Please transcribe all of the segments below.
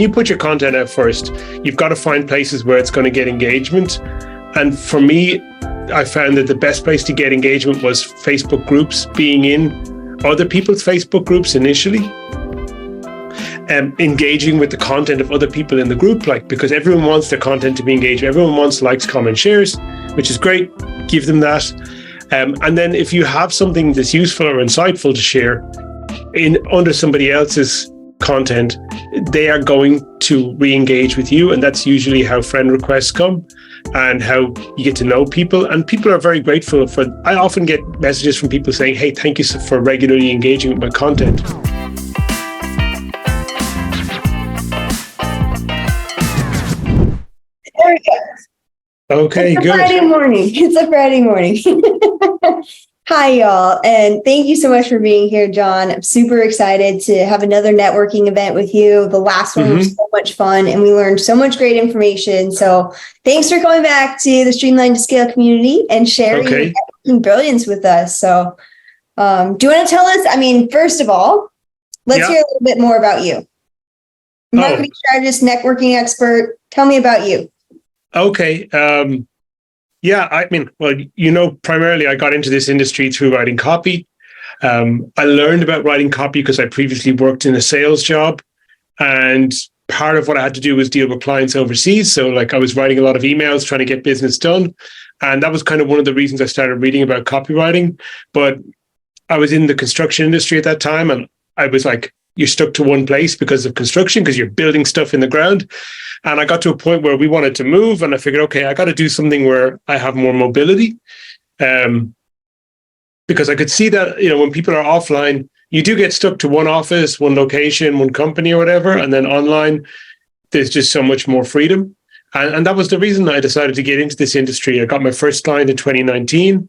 you put your content out first, you've got to find places where it's going to get engagement. And for me, I found that the best place to get engagement was Facebook groups, being in other people's Facebook groups initially, engaging with the content of other people in the group, because everyone wants their content to be engaged. Everyone wants likes, comments, shares, which is great. Give them that. And then if you have something that's useful or insightful to share under somebody else's content, they are going to re-engage with you. And that's usually how friend requests come and how you get to know people. And people are very grateful I often get messages from people saying, hey, thank you for regularly engaging with my content. There we go. Okay, it's good. It's a Friday morning. Hi, y'all. And thank you so much for being here, John. I'm super excited to have another networking event with you. The last one was so much fun and we learned so much great information. So thanks for coming back to the Streamline to Scale community and sharing your networking brilliance with us. So do you want to tell us, first of all, let's hear a little bit more about you. Marketing strategist, networking expert. Tell me about you. Okay. Primarily I got into this industry through writing copy. I learned about writing copy because I previously worked in a sales job, and part of what I had to do was deal with clients overseas. So I was writing a lot of emails, trying to get business done. And that was kind of one of the reasons I started reading about copywriting. But I was in the construction industry at that time, and I was like, you're stuck to one place because of construction, because you're building stuff in the ground. And I got to a point where we wanted to move, and I figured, okay, I got to do something where I have more mobility. Because I could see that, when people are offline, you do get stuck to one office, one location, one company or whatever. And then online, there's just so much more freedom. And that was the reason I decided to get into this industry. I got my first client in 2019,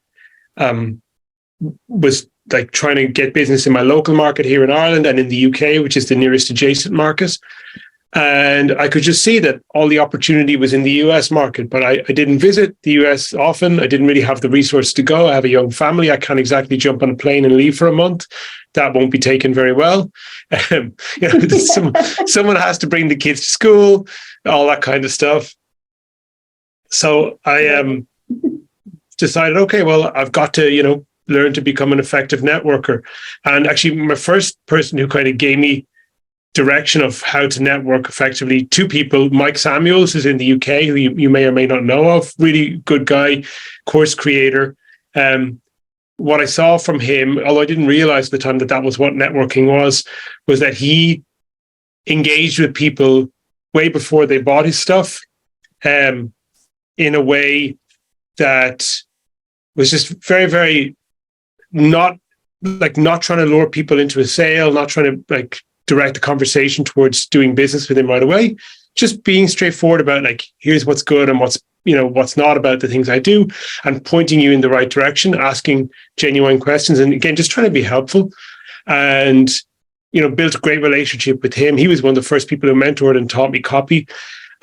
was trying to get business in my local market here in Ireland and in the UK, which is the nearest adjacent market. And I could just see that all the opportunity was in the US market, but I didn't visit the US often. I didn't really have the resource to go. I have a young family. I can't exactly jump on a plane and leave for a month. That won't be taken very well. Someone has to bring the kids to school, all that kind of stuff. So I decided, okay, well, I've got to, learn to become an effective networker. And actually, my first person who kind of gave me direction of how to network effectively, two people, Mike Samuels, who's in the UK, who you may or may not know of, really good guy, course creator. What I saw from him, although I didn't realize at the time that was what networking was that he engaged with people way before they bought his stuff, in a way that was just very, very not trying to lure people into a sale, not trying to direct the conversation towards doing business with him right away, just being straightforward about here's what's good and what's not about the things I do, and pointing you in the right direction, asking genuine questions, and again, just trying to be helpful. And built a great relationship with him. He was one of the first people who mentored and taught me copy.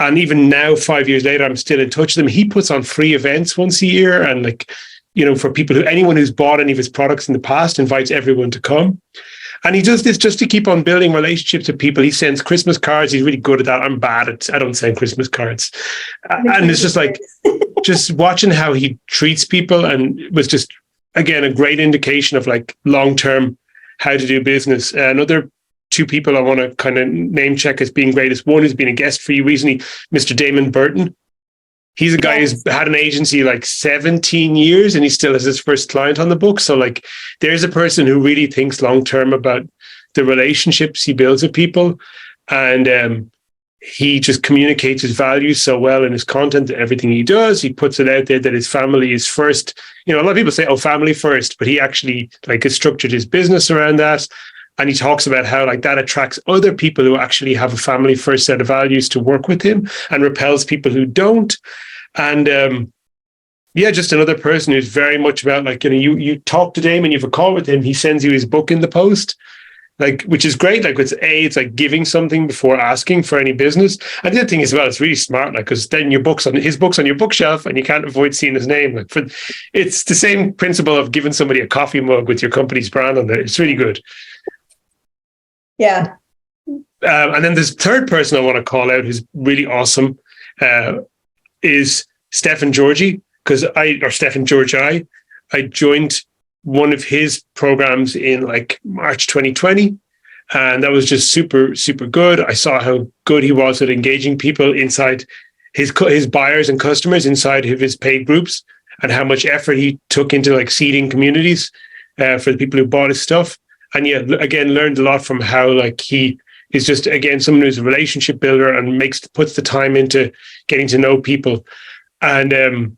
And even now, 5 years later, I'm still in touch with him. He puts on free events once a year, and for people anyone who's bought any of his products in the past, invites everyone to come. And he does this just to keep on building relationships with people. He sends Christmas cards. He's really good at that. I'm bad at, I don't send Christmas cards. And it's just just watching how he treats people, and it was just, again, a great indication of long-term how to do business. Another two people I want to kind of name check as being great is one who's been a guest for you recently, Mr. Damon Burton. He's a guy who's had an agency 17 years, and he still has his first client on the book. So there's a person who really thinks long-term about the relationships he builds with people. And he just communicates his values so well in his content, everything he does. He puts it out there that his family is first. A lot of people say, oh, family first, but he actually has structured his business around that. And he talks about how that attracts other people who actually have a family first set of values to work with him, and repels people who don't. And just another person who's very much about you talk to Damon, you have a call with him, he sends you his book in the post, which is great. It's giving something before asking for any business. And the other thing as well, it's really smart, because then his book's on your bookshelf, and you can't avoid seeing his name. It's the same principle of giving somebody a coffee mug with your company's brand on there. It's really good. Yeah. And then this third person I want to call out who's really awesome is Stefan Georgi, Stefan Georgi. I joined one of his programs in like March 2020. And that was just super, super good. I saw how good he was at engaging people inside his buyers and customers inside of his paid groups, and how much effort he took into like seeding communities for the people who bought his stuff. And yeah, again, learned a lot from how like he is just, again, someone who's a relationship builder and puts the time into getting to know people. And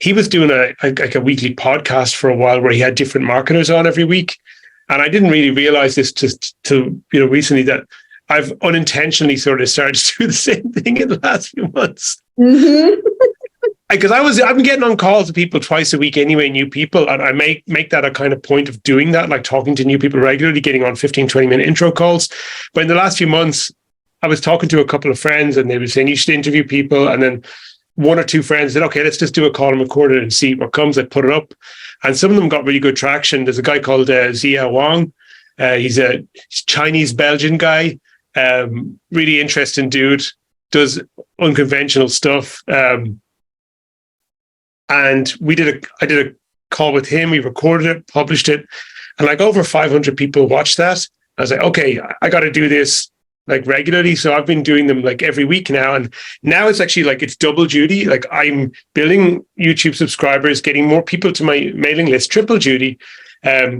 he was doing a weekly podcast for a while where he had different marketers on every week. And I didn't really realize this till recently, that I've unintentionally sort of started to do the same thing in the last few months. Mm-hmm. Because I've been getting on calls with people twice a week anyway, new people. And I make that a kind of point of doing that, like talking to new people regularly, getting on 15, 20-minute intro calls. But in the last few months, I was talking to a couple of friends and they were saying, you should interview people. And then one or two friends said, okay, let's just do a call and record it and see what comes. I put it up. And some of them got really good traction. There's a guy called Zia Wang. He's a Chinese-Belgian guy. Really interesting dude. Does unconventional stuff. And I did a call with him. We recorded it, published it. And like over 500 people watched that. I was like, okay, I got to do this like regularly. So I've been doing them like every week now. And now it's actually like, it's double duty. Like I'm building YouTube subscribers, getting more people to my mailing list, triple duty,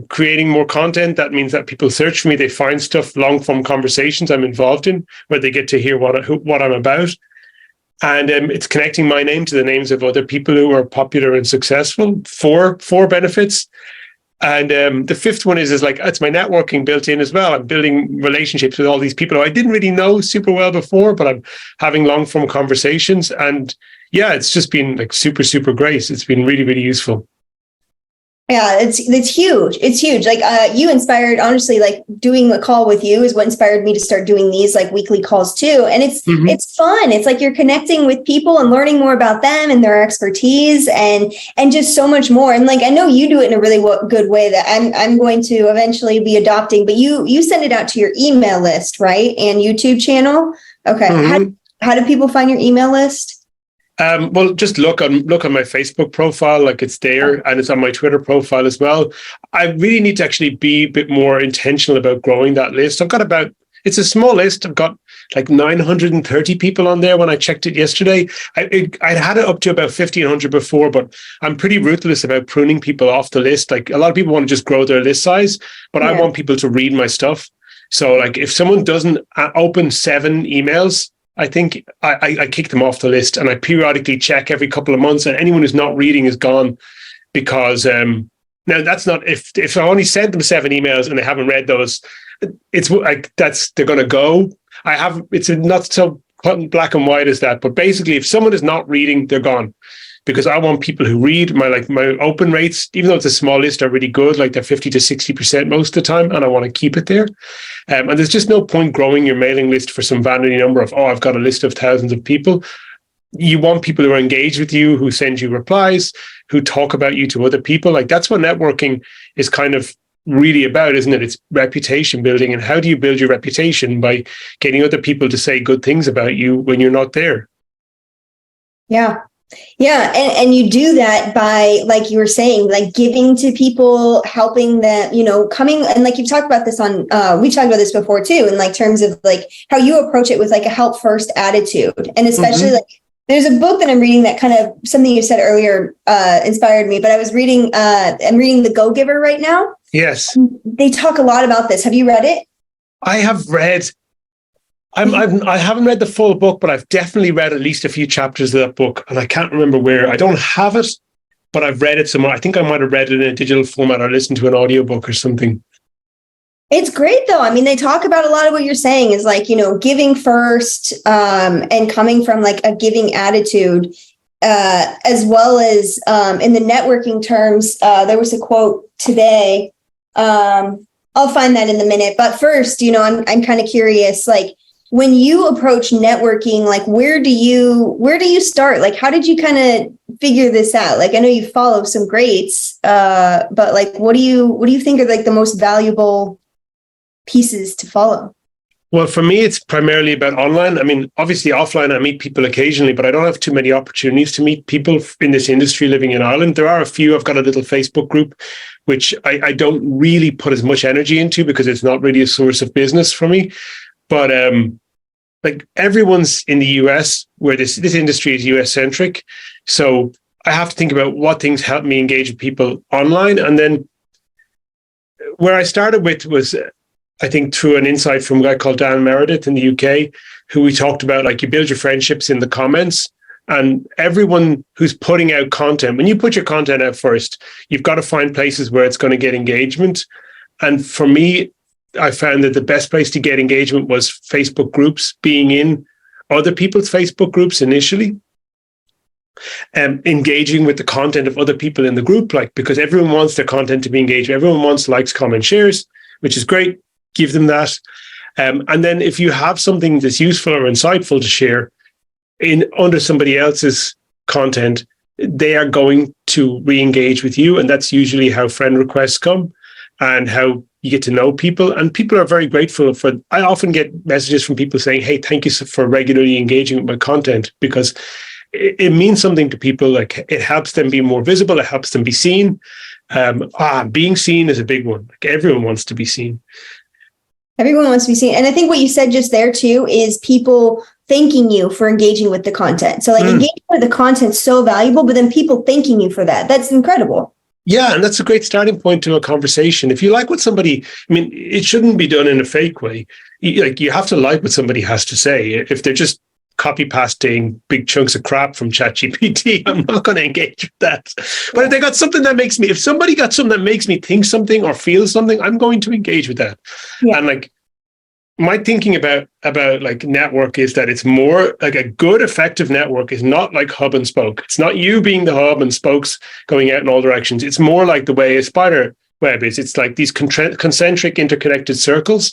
creating more content. That means that people search for me. They find stuff, long form conversations I'm involved in, where they get to hear what I'm about. And it's connecting my name to the names of other people who are popular and successful. Four benefits. And the fifth one is like, it's my networking built in as well. I'm building relationships with all these people who I didn't really know super well before, but I'm having long form conversations. And yeah, it's just been like super, super great. It's been really, really useful. Yeah, it's huge. It's huge. Like you inspired, honestly, like doing a call with you is what inspired me to start doing these like weekly calls too. And it's fun. It's like you're connecting with people and learning more about them and their expertise and just so much more. And like I know you do it in a really good way that I'm going to eventually be adopting. But you send it out to your email list, right? And YouTube channel. Okay. Mm-hmm. How do people find your email list? Well, just look on my Facebook profile, like it's there, and it's on my Twitter profile as well. I really need to actually be a bit more intentional about growing that list. It's a small list. I've got like 930 people on there when I checked it yesterday. I'd had it up to about 1,500 before, but I'm pretty ruthless about pruning people off the list. Like a lot of people want to just grow their list size, but I want people to read my stuff. So like if someone doesn't open 7 emails, I think I kick them off the list, and I periodically check every couple of months, and anyone who's not reading is gone. Because now that's not, if I only sent them 7 emails and they haven't read those, it's like they're going to go. It's not so black and white as that, but basically if someone is not reading, they're gone. Because I want people who read. My open rates, even though it's a small list, are really good. Like they're 50 to 60% most of the time, and I want to keep it there. And there's just no point growing your mailing list for some vanity number of, I've got a list of thousands of people. You want people who are engaged with you, who send you replies, who talk about you to other people. Like that's what networking is kind of really about, isn't it? It's reputation building. And how do you build your reputation? By getting other people to say good things about you when you're not there. Yeah. Yeah. And you do that by, like you were saying, like giving to people, helping them, coming. And like you've talked about this we talked about this before too, in like terms of like how you approach it with like a help first attitude. And especially like there's a book that I'm reading that kind of something you said earlier inspired me, but I'm reading The Go-Giver right now. Yes. They talk a lot about this. Have you read it? I have read. I haven't read the full book, but I've definitely read at least a few chapters of that book, and I can't remember where. I don't have it, but I've read it somewhere. I think I might have read it in a digital format or listened to an audiobook or something. It's great though. I mean, they talk about a lot of what you're saying is like, giving first and coming from like a giving attitude, as well as in the networking terms. There was a quote today. I'll find that in a minute. But first, I'm kind of curious, like, when you approach networking, like where do you start? Like, how did you kind of figure this out? Like, I know you follow some greats, but like, what do you think are like the most valuable pieces to follow? Well, for me, it's primarily about online. I mean, obviously offline, I meet people occasionally, but I don't have too many opportunities to meet people in this industry living in Ireland. There are a few. I've got a little Facebook group, which I don't really put as much energy into because it's not really a source of business for me. But like everyone's in the US, where this industry is US centric. So I have to think about what things help me engage with people online. And then where I started with was, I think, through an insight from a guy called Dan Meredith in the UK, who we talked about, like, you build your friendships in the comments, and everyone who's putting out content, when you put your content out first, you've got to find places where it's going to get engagement. And for me, I found that the best place to get engagement was Facebook groups, being in other people's Facebook groups initially, and engaging with the content of other people in the group, like, because everyone wants their content to be engaged. Everyone wants likes, comments, shares, which is great. Give them that. And then if you have something that's useful or insightful to share under somebody else's content, they are going to re-engage with you. And that's usually how friend requests come and how you get to know people. And people are very grateful for, I often get messages from people saying, hey, thank you for regularly engaging with my content, because it means something to people. Like, it helps them be more visible. It helps them be seen. Being seen is a big one. Like, everyone wants to be seen. Everyone wants to be seen. And I think what you said just there too is people thanking you for engaging with the content. So like engaging with the content is so valuable, but then people thanking you for that. That's incredible. Yeah, and that's a great starting point to a conversation. If you like what somebody, I mean, it shouldn't be done in a fake way. You have to like what somebody has to say. If they're just copy pasting big chunks of crap from ChatGPT, I'm not going to engage with that. But if they got something that makes me, if somebody got something that makes me think something or feel something, I'm going to engage with that. Yeah. And like, my thinking about like network is that it's more like a good, effective network is not like hub and spoke. It's not you being the hub and spokes going out in all directions. It's more like the way a spider web is. It's like these concentric interconnected circles.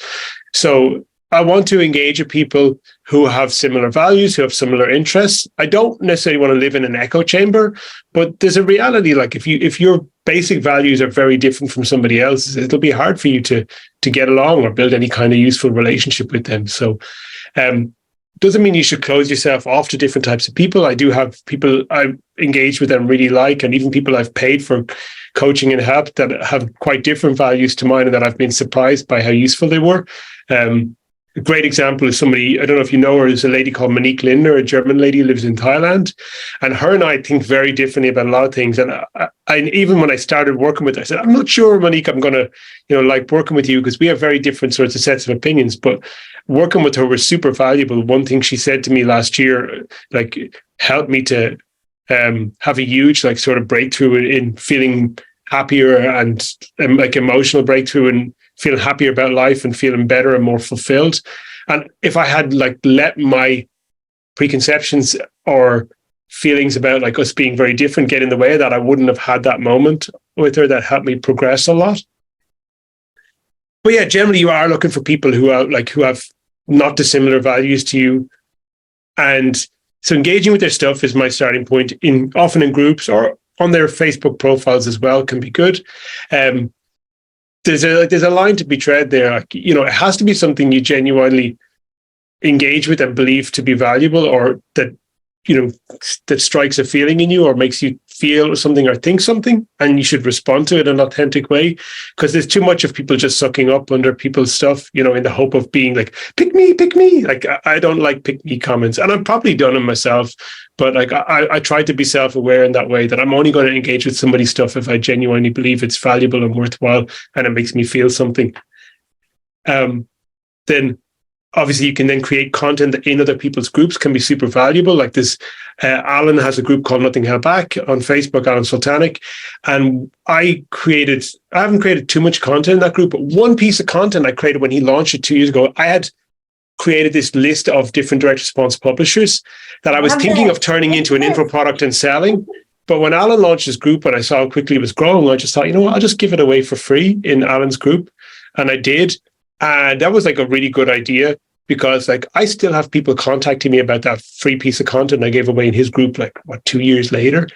So I want to engage with people who have similar values, who have similar interests. I don't necessarily want to live in an echo chamber, but there's a reality. Like, if your basic values are very different from somebody else's, it'll be hard for you to get along or build any kind of useful relationship with them. So doesn't mean you should close yourself off to different types of people. I do have people I've engaged with and really like, and even people I've paid for coaching and help that have quite different values to mine, and that I've been surprised by how useful they were. A great example is somebody, I don't know if you know her, is a lady called Monique Lindner, a German lady who lives in Thailand. And her and I think very differently about a lot of things. And I even when I started working with her, I said, I'm not sure, Monique, I'm going to, like working with you, because we have very different sorts of sets of opinions. But working with her was super valuable. One thing she said to me last year, like, helped me to have a huge, like, sort of breakthrough in feeling happier and like emotional breakthrough and feeling happier about life and feeling better and more fulfilled. And if I had like let my preconceptions or feelings about like us being very different get in the way of that, I wouldn't have had that moment with her that helped me progress a lot. But yeah, generally you are looking for people who have not dissimilar values to you. And so engaging with their stuff is my starting point, often in groups or on their Facebook profiles as well can be good. There's a line to be tread there. Like, it has to be something you genuinely engage with and believe to be valuable, or that, that strikes a feeling in you or makes you feel something or think something, and you should respond to it in an authentic way. Because there's too much of people just sucking up under people's stuff, in the hope of being like, pick me. Like, I don't like pick me comments, and I've probably done them myself. But like, I try to be self-aware in that way, that I'm only going to engage with somebody's stuff if I genuinely believe it's valuable and worthwhile and it makes me feel something. Then obviously you can then create content that in other people's groups can be super valuable. Like this, Alan has a group called Nothing Held Back on Facebook, Alan Sultanic. And I haven't created too much content in that group, but one piece of content I created when he launched it 2 years ago, I had created this list of different direct response publishers that I was thinking of turning into an info product and selling. But when Alan launched his group and I saw how quickly it was growing, I just thought, I'll just give it away for free in Alan's group. And I did. And that was like a really good idea, because like I still have people contacting me about that free piece of content I gave away in his group, 2 years later.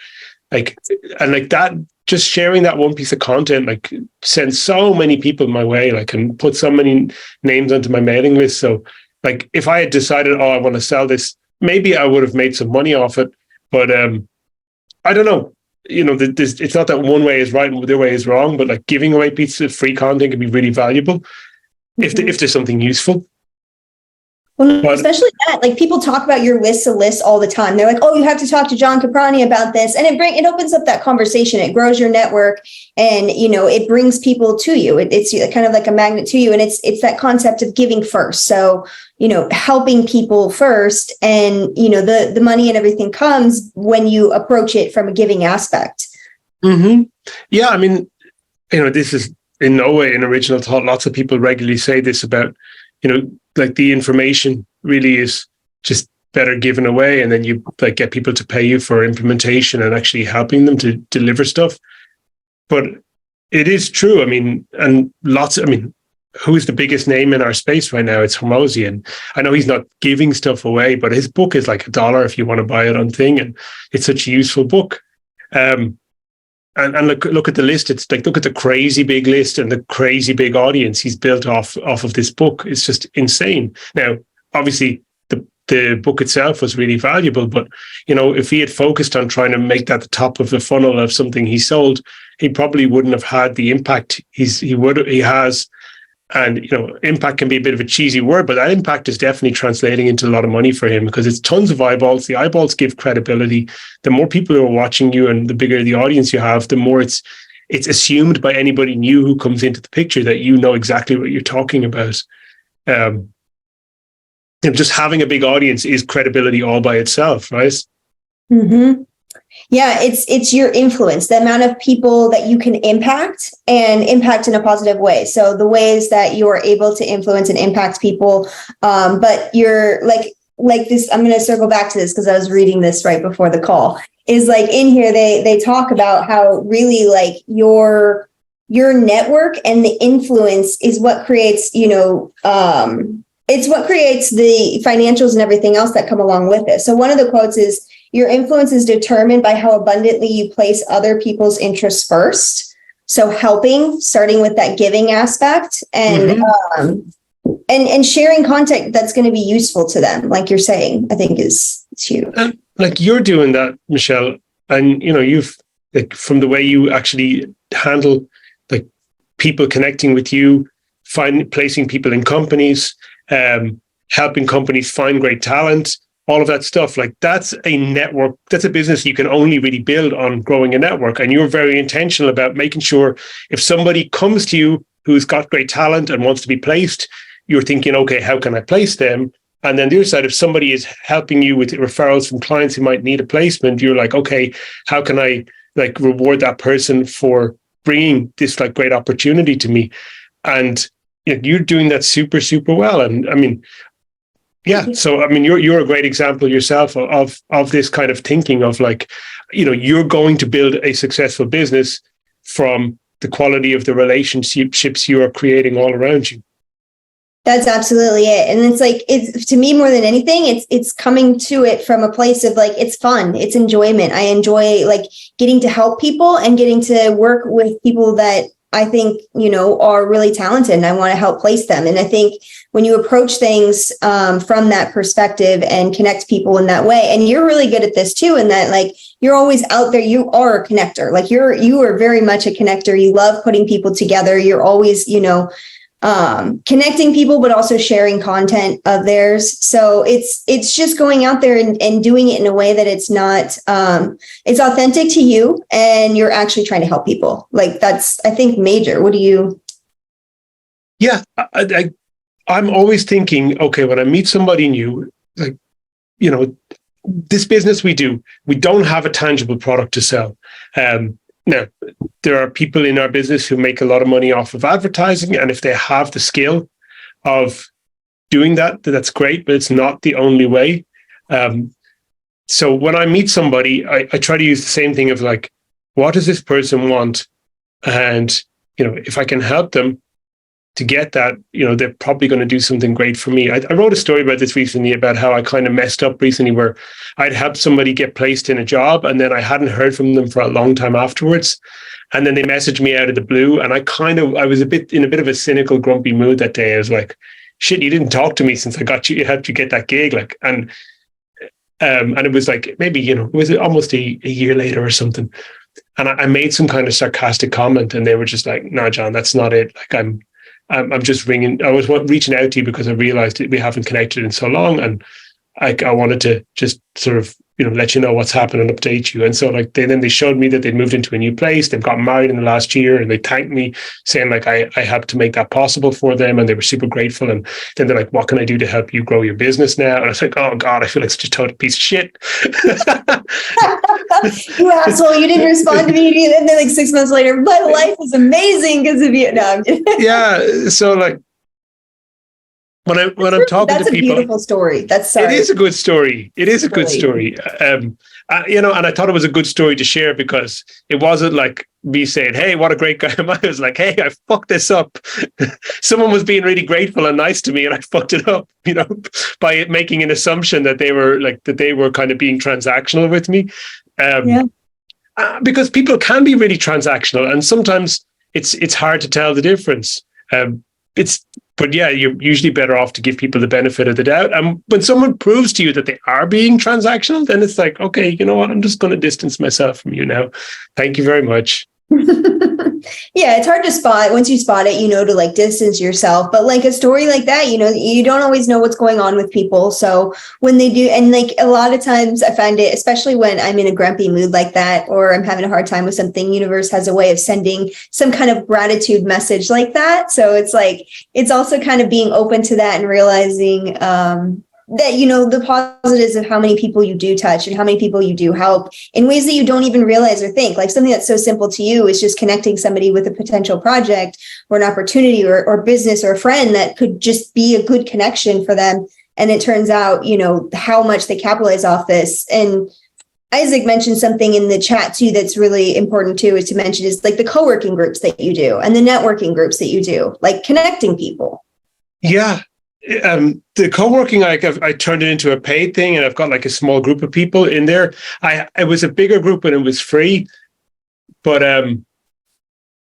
And that just sharing that one piece of content, like, sends so many people my way, like, and put so many names onto my mailing list. So, like, if I had decided, I want to sell this, maybe I would have made some money off it. But I don't know. It's not that one way is right and the other way is wrong, but like giving away pieces of free content can be really valuable if there's something useful. Well, especially that, like, people talk about your list all the time. They're like, "Oh, you have to talk to John Caprani about this," and it opens up that conversation. It grows your network, and it brings people to you. It's kind of like a magnet to you, and it's that concept of giving first. So helping people first, and the money and everything comes when you approach it from a giving aspect. Yeah, I mean, this is in no way an original thought. Lots of people regularly say this about like the information really is just better given away, and then you like get people to pay you for implementation and actually helping them to deliver stuff. But it is true. I mean, who's the biggest name in our space right now? It's Hormozy, and I know he's not giving stuff away, but his book is like $1 if you want to buy it on Thing, and it's such a useful book. And look at the list. It's like, look at the crazy big list and the crazy big audience he's built off of this book. It's just insane. Now, obviously, the book itself was really valuable, but if he had focused on trying to make that the top of the funnel of something he sold, he probably wouldn't have had the impact he has. And impact can be a bit of a cheesy word, but that impact is definitely translating into a lot of money for him, because it's tons of eyeballs. The eyeballs give credibility. The more people who are watching you and the bigger the audience you have, the more it's assumed by anybody new who comes into the picture that you know exactly what you're talking about. Just having a big audience is credibility all by itself, right? Yeah, it's your influence, the amount of people that you can impact, and impact in a positive way. So the ways that you're able to influence and impact people, but you're like this. I'm going to circle back to this because I was reading this right before the call. Is like in here they talk about how really like your network and the influence is what creates it's what creates the financials and everything else that come along with it. So one of the quotes is, "Your influence is determined by how abundantly you place other people's interests first." So helping, starting with that giving aspect, and and sharing content that's going to be useful to them, like you're saying, I think is huge. And like you're doing that, Michele, and you've like, from the way you actually handle like people connecting with you, placing people in companies, helping companies find great talent. All of that stuff, like that's a network, that's a business you can only really build on growing a network. And you're very intentional about making sure if somebody comes to you who's got great talent and wants to be placed, you're thinking, okay, how can I place them? And then the other side, if somebody is helping you with referrals from clients who might need a placement, you're like, okay, how can I like reward that person for bringing this like great opportunity to me? And you're doing that super, super well. And I mean, yeah. So, I mean, you're a great example yourself of this kind of thinking of like, you're going to build a successful business from the quality of the relationships you are creating all around you. That's absolutely it. And it's like, it's to me more than anything, it's coming to it from a place of like, it's fun, it's enjoyment. I enjoy like getting to help people and getting to work with people that I think, are really talented, and I want to help place them. And I think when you approach things from that perspective and connect people in that way, and you're really good at this too, in that like you're always out there, you are a connector. Like you are very much a connector. You love putting people together. You're always, connecting people, but also sharing content of theirs. So it's just going out there and doing it in a way that it's not, it's authentic to you, and you're actually trying to help people. Like that's, I think, major. What do you? Yeah. I'm always thinking, okay, when I meet somebody new, like, this business we don't have a tangible product to sell. Now, there are people in our business who make a lot of money off of advertising, and if they have the skill of doing that, that's great, but it's not the only way. So when I meet somebody, I try to use the same thing of like, what does this person want? And, if I can help them to get that, they're probably going to do something great for me. I wrote a story about this recently about how I kind of messed up recently, where I'd helped somebody get placed in a job and then I hadn't heard from them for a long time afterwards. And then they messaged me out of the blue, and I was in a bit of a cynical, grumpy mood that day. I was like, shit, you didn't talk to me since I helped you get that gig. And it was like, maybe, it was almost a year later or something. And I made some kind of sarcastic comment, and they were just like, no, John, that's not it. Like, I'm just ringing. I was reaching out to you because I realized that we haven't connected in so long. And I wanted to just sort of, let you know what's happened and update you. And so like they showed me that they'd moved into a new place. They've gotten married in the last year, and they thanked me, saying like I helped to make that possible for them. And they were super grateful. And then they're like, what can I do to help you grow your business now? And I was like, oh God, I feel like such a total piece of shit. You asshole, you didn't respond to me. And then like 6 months later, my life is amazing because of you. No, I'm kidding. Yeah. So like, when I'm talking to people, that's a beautiful story. It is a good story. It is a good story. And I thought it was a good story to share because it wasn't like me saying, hey, what a great guy am I? It was like, hey, I fucked this up. Someone was being really grateful and nice to me, and I fucked it up, by making an assumption that they were kind of being transactional with me. Because people can be really transactional, and sometimes it's hard to tell the difference. But yeah, you're usually better off to give people the benefit of the doubt. And when someone proves to you that they are being transactional, then it's like, okay, you know what? I'm just going to distance myself from you now. Thank you very much. Yeah, it's hard to spot. Once you spot it, to like distance yourself. But like a story like that, you don't always know what's going on with people. So when they do, and like a lot of times I find it, especially when I'm in a grumpy mood like that, or I'm having a hard time with something, universe has a way of sending some kind of gratitude message like that. So it's like, it's also kind of being open to that and realizing, that, the positives of how many people you do touch and how many people you do help in ways that you don't even realize or think. Like something that's so simple to you is just connecting somebody with a potential project or an opportunity or business or a friend that could just be a good connection for them. And it turns out, how much they capitalize off this. And Isaac mentioned something in the chat too that's really important too, is to mention is like the co-working groups that you do and the networking groups that you do, like connecting people. Yeah. The co-working, I turned it into a paid thing, and I've got like a small group of people in there. It was a bigger group when it was free, but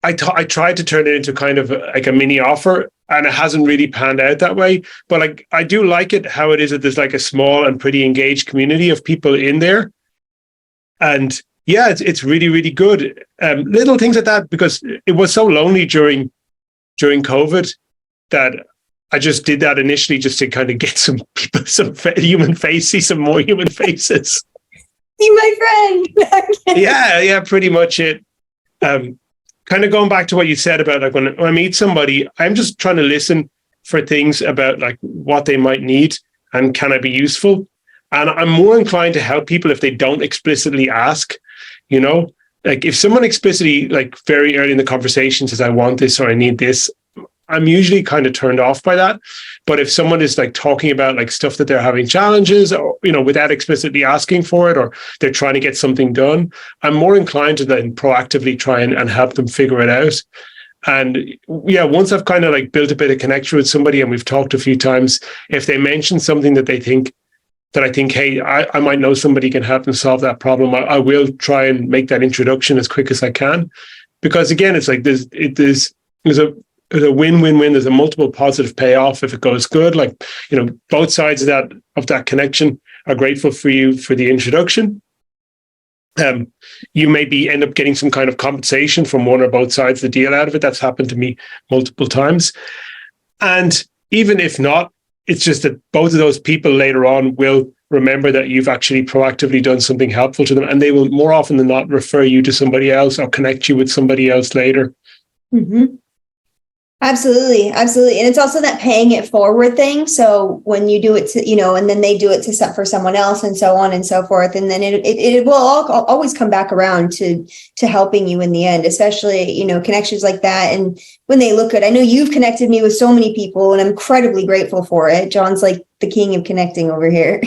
I tried to turn it into kind of like a mini offer, and it hasn't really panned out that way. But I do like it how it is that there's like a small and pretty engaged community of people in there, and yeah, it's really, really good. Little things like that, because it was so lonely during COVID that I just did that initially just to kind of get some people, human face, see some more human faces. See my friend. Yeah, pretty much it. Kind of going back to what you said about like when I meet somebody, I'm just trying to listen for things about like what they might need and can I be useful. And I'm more inclined to help people if they don't explicitly ask, like if someone explicitly, like very early in the conversation says, I want this or I need this, I'm usually kind of turned off by that. But if someone is like talking about like stuff that they're having challenges or, without explicitly asking for it, or they're trying to get something done, I'm more inclined to then proactively try and help them figure it out. And yeah, once I've kind of like built a bit of connection with somebody and we've talked a few times, if they mention something that they think that I think, hey, I might know somebody can help them solve that problem, I will try and make that introduction as quick as I can. Because again, it's like there's a win-win-win. There's a multiple positive payoff if it goes good. Like, both sides of that connection are grateful for you for the introduction. You maybe end up getting some kind of compensation from one or both sides of the deal out of it. That's happened to me multiple times. And even if not, it's just that both of those people later on will remember that you've actually proactively done something helpful to them, and they will more often than not refer you to somebody else or connect you with somebody else later. Mm-hmm. Absolutely. Absolutely. And it's also that paying it forward thing. So when you do it to, and then they do it for someone else and so on and so forth. And then it will always come back around to helping you in the end, especially, connections like that. And when they look good, I know you've connected me with so many people and I'm incredibly grateful for it. John's like the king of connecting over here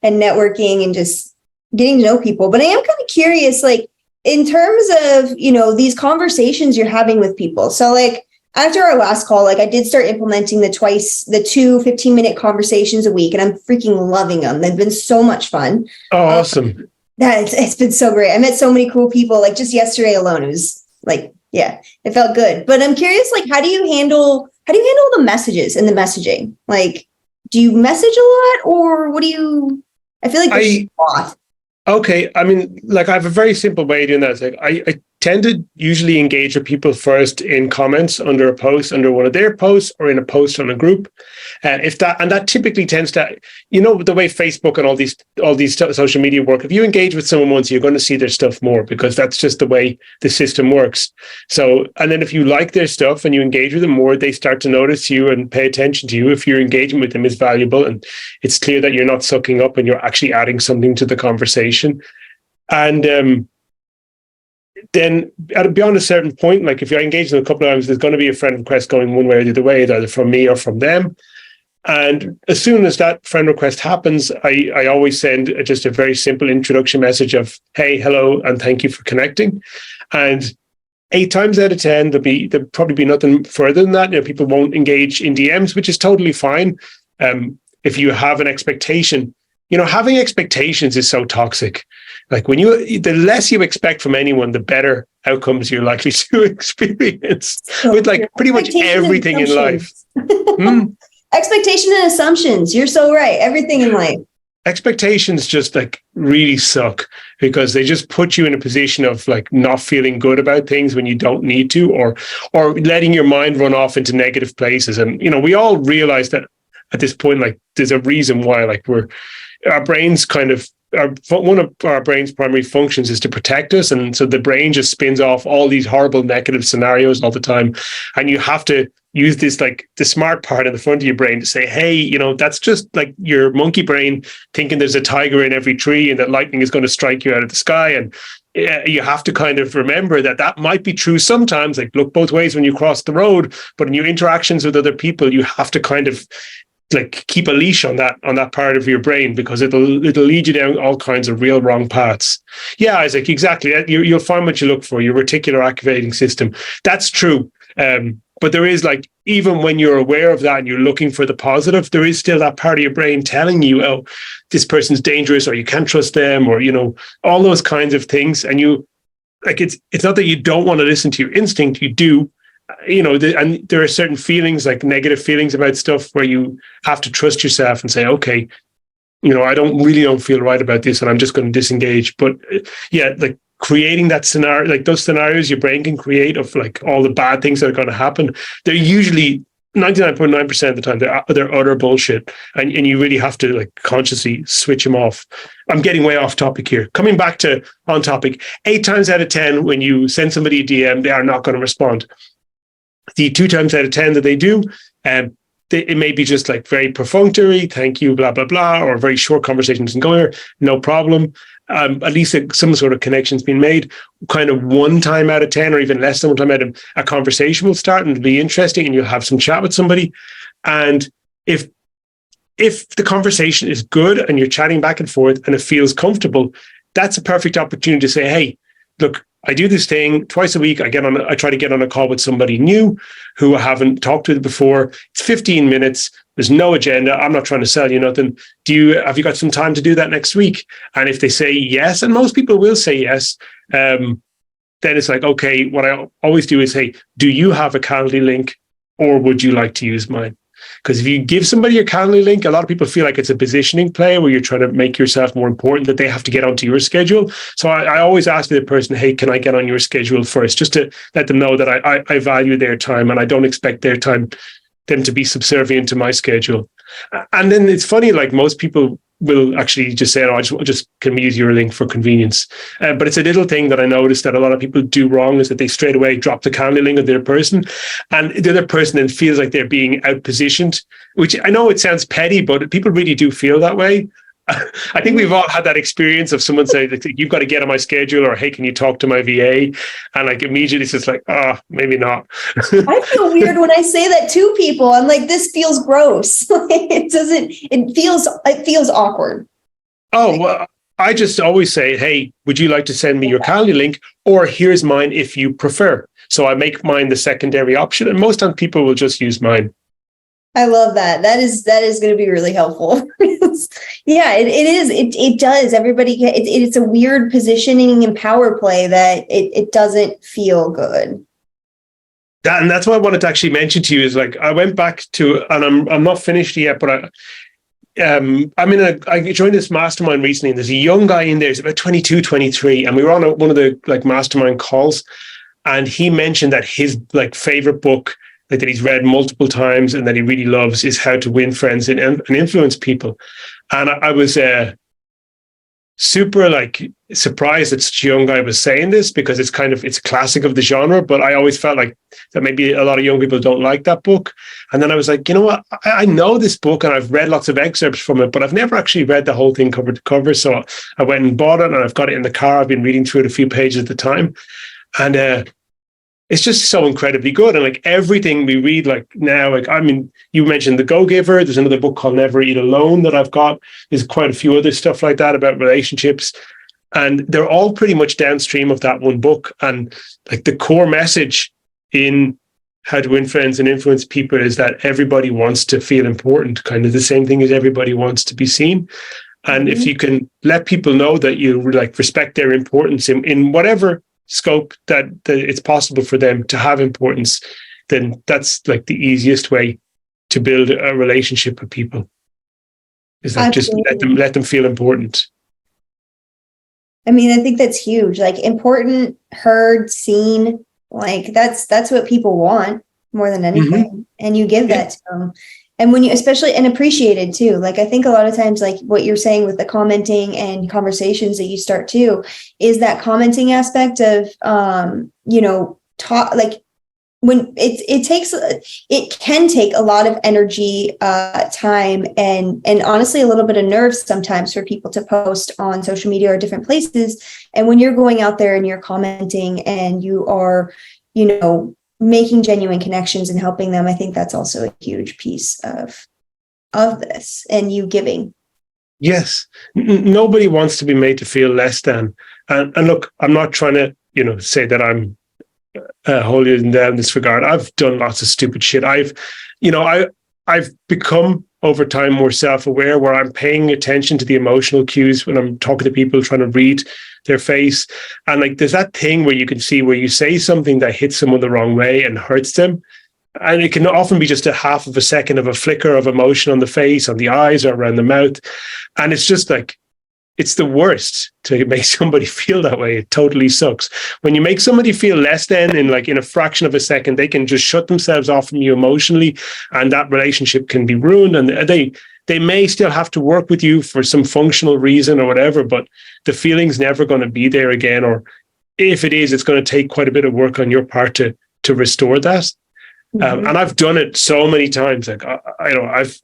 and networking and just getting to know people. But I am kind of curious, like in terms of, these conversations you're having with people. So like, after our last call, like I did start implementing the 2 15-minute conversations a week, and I'm freaking loving them. They've been so much fun. Oh, awesome. It's been so great. I met so many cool people, like just yesterday alone. It was like, yeah, it felt good. But I'm curious, like, how do you handle the messages and the messaging? Like, do you message a lot, or what do you, I feel like there's a lot. Okay. I mean, like I have a very simple way of doing that. It's like I tend to usually engage with people first in comments under a post, under one of their posts, or in a post on a group. And that typically tends to, the way Facebook and all these social media work, if you engage with someone once, you're going to see their stuff more, because that's just the way the system works. So, and then if you like their stuff and you engage with them more, they start to notice you and pay attention to you if your engagement with them is valuable and it's clear that you're not sucking up and you're actually adding something to the conversation. And then beyond a certain point, like if you're engaged in a couple of times, there's going to be a friend request going one way or the other way, either from me or from them. And as soon as that friend request happens, I always send just a very simple introduction message of, hey, hello, and thank you for connecting. And 8 times out of 10, there'll probably be nothing further than that. People won't engage in DMs, which is totally fine. If you have an expectation, having expectations is so toxic. Like the less you expect from anyone, the better outcomes you're likely to experience with like pretty much everything in life. Expectation and assumptions. You're so right. Everything in life. Expectations just like really suck, because they just put you in a position of like not feeling good about things when you don't need to, or letting your mind run off into negative places. And, we all realize that at this point, like there's a reason why, like our brains one of our brain's primary functions is to protect us. And so the brain just spins off all these horrible negative scenarios all the time. And you have to use this, like the smart part in the front of your brain to say, hey, that's just like your monkey brain thinking there's a tiger in every tree and that lightning is going to strike you out of the sky. And you have to kind of remember that might be true sometimes, like look both ways when you cross the road, but in your interactions with other people, you have to kind of like keep a leash on that part of your brain, because it'll lead you down all kinds of real wrong paths. Yeah, Isaac, exactly. You'll find what you look for, your reticular activating system. That's true. But there is, like, even when you're aware of that and you're looking for the positive, there is still that part of your brain telling you, oh, this person's dangerous, or you can't trust them, or, all those kinds of things. And it's not that you don't want to listen to your instinct, you do. And there are certain feelings, like negative feelings about stuff, where you have to trust yourself and say, okay, I don't feel right about this, and I'm just going to disengage. But yeah, like creating that scenario, like those scenarios your brain can create of like all the bad things that are going to happen, they're usually 99.9% of the time they're utter bullshit, and you really have to like consciously switch them off. I'm getting way off topic here. Coming back to on topic, 8 times out of 10 when you send somebody a DM, they are not going to respond. The 2 times out of 10 that they do, it may be just like very perfunctory, thank you, blah, blah, blah, or very short conversations and go, no problem. At least some sort of connection's been made. Kind of 1 time out of 10, or even less than 1 time out of, a conversation will start and it'll be interesting, and you'll have some chat with somebody. And if the conversation is good and you're chatting back and forth and it feels comfortable, that's a perfect opportunity to say, hey, look, I do this thing twice a week. I try to get on a call with somebody new who I haven't talked with before. It's 15 minutes. There's no agenda. I'm not trying to sell you nothing. Have you got some time to do that next week? And if they say yes, and most people will say yes, then it's like, okay, what I always do is, hey, do you have a Calendly link, or would you like to use mine? Because if you give somebody a Calendly link, a lot of people feel like it's a positioning play where you're trying to make yourself more important, that they have to get onto your schedule. So I always ask the person, hey, can I get on your schedule first? Just to let them know that I value their time and I don't expect them to be subservient to my schedule. And then it's funny, like most people will actually just say, oh, I just can we use your link for convenience. But it's a little thing that I noticed that a lot of people do wrong, is that they straight away drop the Calendly link of their person, and the other person then feels like they're being outpositioned, which I know it sounds petty, but people really do feel that way. I think we've all had that experience of someone saying, you've got to get on my schedule, or hey, can you talk to my VA? And like immediately it's just like, maybe not. I feel weird when I say that to people. I'm like, this feels gross. It feels awkward. Oh, well, I just always say, hey, would you like to send me your Calendly link? Or here's mine if you prefer. So I make mine the secondary option, and most times people will just use mine. I love that. That is going to be really helpful. Yeah, it is. It does. Everybody, it's a weird positioning and power play that it doesn't feel good. That's what I wanted to actually mention to you is like, I went back to, and I'm not finished yet, but I joined this mastermind recently, and there's a young guy in there, he's about 22, 23, and we were on one of the like mastermind calls, and he mentioned that his like favorite book, like that he's read multiple times and that he really loves, is How to Win Friends and Influence People. And I was super like surprised that such a young guy was saying this, because it's a classic of the genre, but I always felt like that maybe a lot of young people don't like that book. And then I was like, you know what, I know this book and I've read lots of excerpts from it, but I've never actually read the whole thing cover to cover. So I went and bought it, and I've got it in the car. I've been reading through it a few pages at a time, and it's just so incredibly good. And like everything we read, like now, like, I mean, you mentioned The Go-Giver. There's another book called Never Eat Alone that I've got. There's quite a few other stuff like that about relationships. And they're all pretty much downstream of that one book. And like the core message in How to Win Friends and Influence People is that everybody wants to feel important, kind of the same thing as everybody wants to be seen. And if you can let people know that you like respect their importance in whatever scope that it's possible for them to have importance, then that's like the easiest way to build a relationship with people, is that Absolutely. Just let them feel important. I mean, I think that's huge. Like important, heard, seen, like that's what people want more than anything. Mm-hmm. And you give that to them. And when you, especially, and appreciated too. Like, I think a lot of times, like what you're saying with the commenting and conversations that you start too, is that commenting aspect of, talk, like when it can take a lot of energy, time, and honestly, a little bit of nerves sometimes for people to post on social media or different places. And when you're going out there and you're commenting and you are, making genuine connections and helping them, I think that's also a huge piece of this, and you giving. Yes. Nobody wants to be made to feel less than. And look, I'm not trying to, say that I'm holier than thou in this regard. I've done lots of stupid shit. I've become over time more self-aware, where I'm paying attention to the emotional cues when I'm talking to people, trying to read their face. And like, there's that thing where you can see where you say something that hits someone the wrong way and hurts them. And it can often be just a half of a second of a flicker of emotion on the face, on the eyes, or around the mouth. And it's just like, it's the worst to make somebody feel that way. It totally sucks. When you make somebody feel less than in a fraction of a second, they can just shut themselves off from you emotionally, and that relationship can be ruined. And they may still have to work with you for some functional reason or whatever, but the feeling's never going to be there again. Or if it is, it's going to take quite a bit of work on your part to restore that. Mm-hmm. And I've done it so many times. Like I've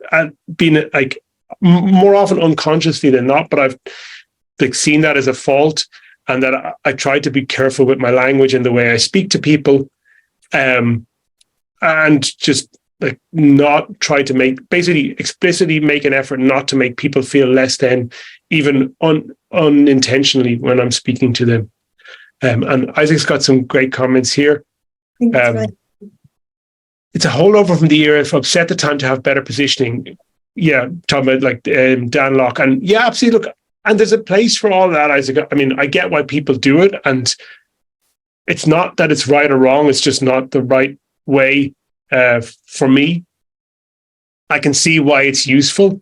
been like, more often unconsciously than not, but I've like seen that as a fault, and that I try to be careful with my language and the way I speak to people, and just like not try to explicitly make an effort not to make people feel less than, even unintentionally when I'm speaking to them. And Isaac's got some great comments here. It's a holdover from the era of set the time to have better positioning. Yeah, talking about like Dan Locke. And yeah, absolutely. Look, and there's a place for all that, Isaac. I mean, I get why people do it, and it's not that it's right or wrong. It's just not the right way for me. I can see why it's useful.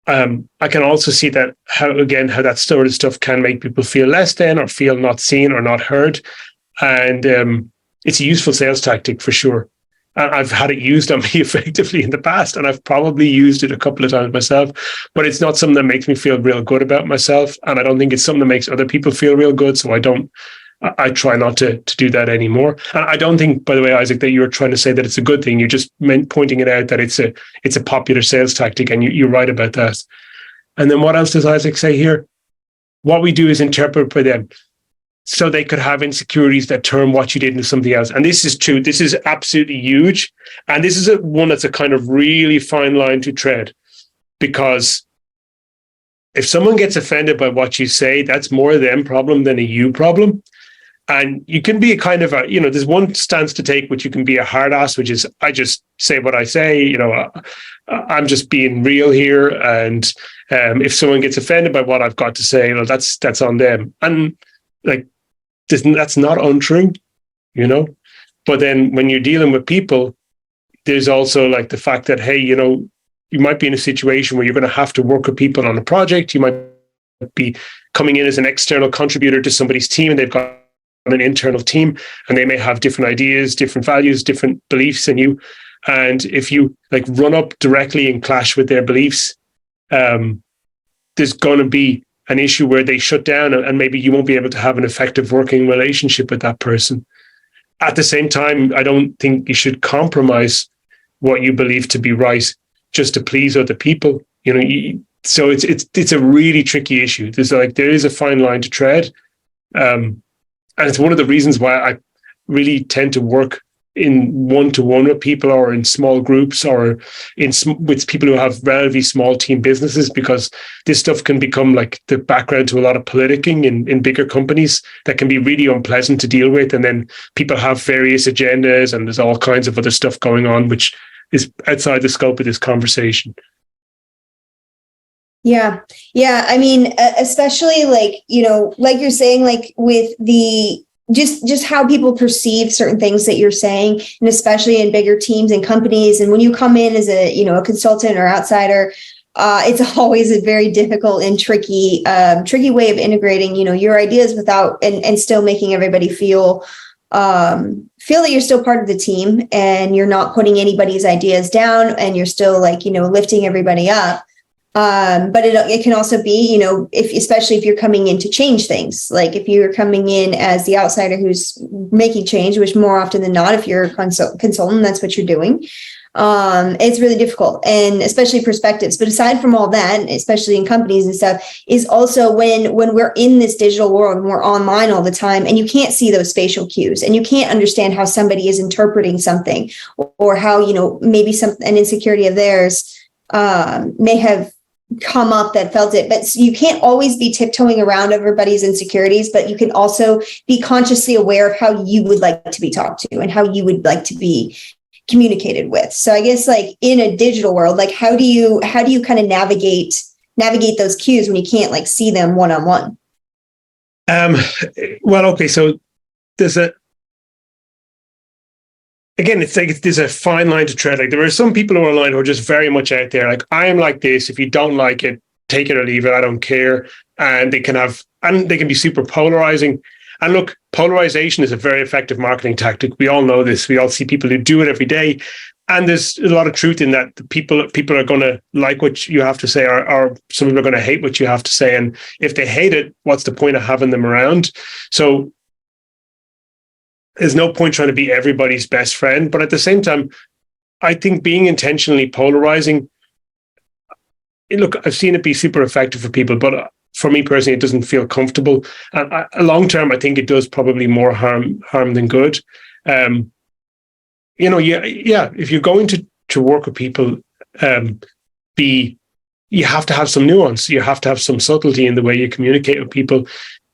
I can also see that how that sort of stuff can make people feel less than, or feel not seen or not heard. And it's a useful sales tactic for sure. I've had it used on me effectively in the past, and I've probably used it a couple of times myself, but it's not something that makes me feel real good about myself. And I don't think it's something that makes other people feel real good. So I try not to do that anymore. And I don't think, by the way, Isaac, that you're trying to say that it's a good thing. You're just pointing it out that it's a popular sales tactic, and you're right about that. And then what else does Isaac say here? What we do is interpret for them, so they could have insecurities that turn what you did into something else. And this is true. This is absolutely huge. And this is one that's a kind of really fine line to tread, because if someone gets offended by what you say, that's more a them problem than a you problem. And you can be a kind of a, there's one stance to take, which you can be a hard ass, which is, I just say what I say, I'm just being real here. And if someone gets offended by what I've got to say, that's on them. And like, that's not untrue, But then when you're dealing with people, there's also like the fact that, hey, you might be in a situation where you're going to have to work with people on a project. You might be coming in as an external contributor to somebody's team, and they've got an internal team, and they may have different ideas, different values, different beliefs than you. And if you like run up directly and clash with their beliefs, there's going to be an issue where they shut down, and maybe you won't be able to have an effective working relationship with that person. At the same time, I don't think you should compromise what you believe to be right just to please other people. So it's a really tricky issue. There is a fine line to tread. And it's one of the reasons why I really tend to work in one-to-one with people, or in small groups, or with people who have relatively small team businesses, because this stuff can become like the background to a lot of politicking in bigger companies that can be really unpleasant to deal with. And then people have various agendas, and there's all kinds of other stuff going on, which is outside the scope of this conversation. Yeah. I mean, especially like you're saying, like with the just how people perceive certain things that you're saying, and especially in bigger teams and companies. And when you come in as a consultant or outsider, it's always a very difficult and tricky way of integrating, your ideas without and still making everybody feel that you're still part of the team, and you're not putting anybody's ideas down, and you're still lifting everybody up. But it can also be, especially if you're coming in to change things, like if you're coming in as the outsider who's making change, which more often than not, if you're a consultant, that's what you're doing. It's really difficult, and especially perspectives. But aside from all that, especially in companies and stuff, is also when we're in this digital world and we're online all the time, and you can't see those facial cues, and you can't understand how somebody is interpreting something, or how, maybe an insecurity of theirs may have come up that felt it. But you can't always be tiptoeing around everybody's insecurities, but you can also be consciously aware of how you would like to be talked to and how you would like to be communicated with. So I guess like in a digital world, like how do you kind of navigate those cues when you can't see them one-on-one? Well, okay. So there's there's a fine line to tread. Like there are some people who are online who are just very much out there. Like, I am like this. If you don't like it, take it or leave it. I don't care. And they can be super polarizing. And look, polarization is a very effective marketing tactic. We all know this. We all see people who do it every day. And there's a lot of truth in that. People are going to like what you have to say, or some people are going to hate what you have to say. And if they hate it, what's the point of having them around? So there's no point trying to be everybody's best friend. But at the same time, I think being intentionally polarizing, look, I've seen it be super effective for people, but for me personally, it doesn't feel comfortable. And long term, I think it does probably more harm than good. If you're going to work with people, you have to have some nuance. You have to have some subtlety in the way you communicate with people.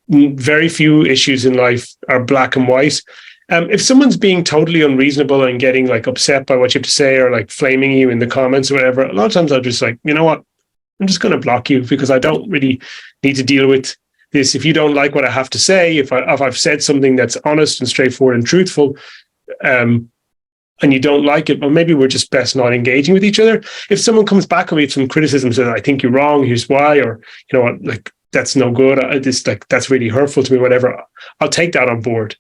Very few issues in life are black and white. If someone's being totally unreasonable and getting upset by what you have to say, or flaming you in the comments or whatever, a lot of times I'll just you know what, I'm just going to block you, because I don't really need to deal with this. If you don't like what I have to say, if I've said something that's honest and straightforward and truthful, and you don't like it, well, maybe we're just best not engaging with each other. If someone comes back with me with some criticism, says, I think you're wrong, here's why, or you know what, that's no good, that's really hurtful to me, whatever, I'll take that on board.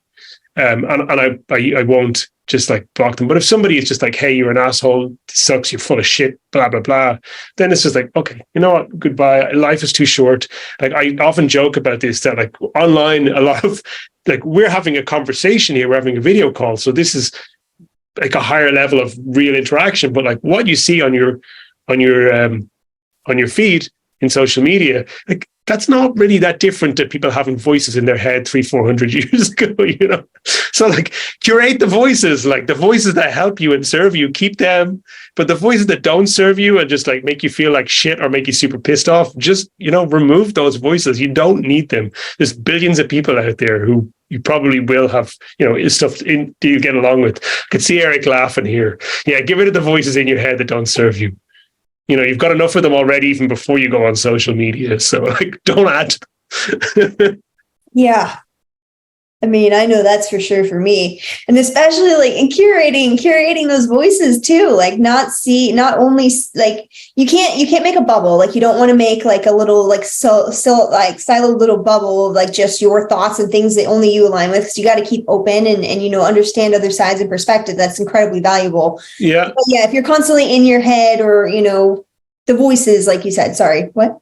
And I won't just block them. But if somebody is just hey, you're an asshole, this sucks, you're full of shit, blah, blah, blah, then it's just okay, you know what, goodbye. Life is too short. I often joke about this, that online, a lot of we're having a conversation here, we're having a video call. So this is a higher level of real interaction. But what you see on your feed in social media, like that's not really that different to people having voices in their head 300-400 years ago, you know? So like curate the voices, like the voices that help you and serve you, keep them. But the voices that don't serve you and just like make you feel like shit or make you super pissed off, just, you know, remove those voices. You don't need them. There's billions of people out there who you probably will have, you know, stuff in, do you get along with? I could see Eric laughing here. Yeah, get rid of the voices in your head that don't serve you. You know, you've got enough of them already, even before you go on social media. So like, don't add to them. Yeah. I mean, I know that's for sure for me. And especially like in curating those voices too, like not only like you can't make a bubble. Like you don't want to make like a little like like siloed little bubble of like just your thoughts and things that only you align with. So you got to keep open and, you know, understand other sides and perspective. That's incredibly valuable. Yeah. But yeah. If you're constantly in your head or, you know, the voices, like you said, sorry, what?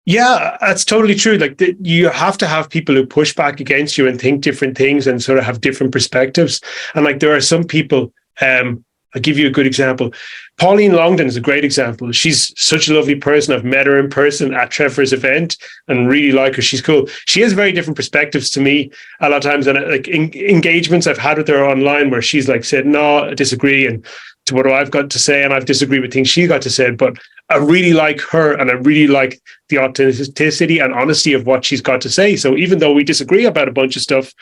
Yeah, that's totally true. Like you have to have people who push back against you and think different things and sort of have different perspectives. And like there are some people, I'll give you a good example. Pauline Longdon is a great example. She's such a lovely person. I've met her in person at Trevor's event and really like her. She's cool. She has very different perspectives to me a lot of times. And like engagements I've had with her online where she's like said, no, I disagree. And to what I've got to say, and I've disagreed with things she got to say, but I really like her and I really like the authenticity and honesty of what she's got to say. So even though we disagree about a bunch of stuff,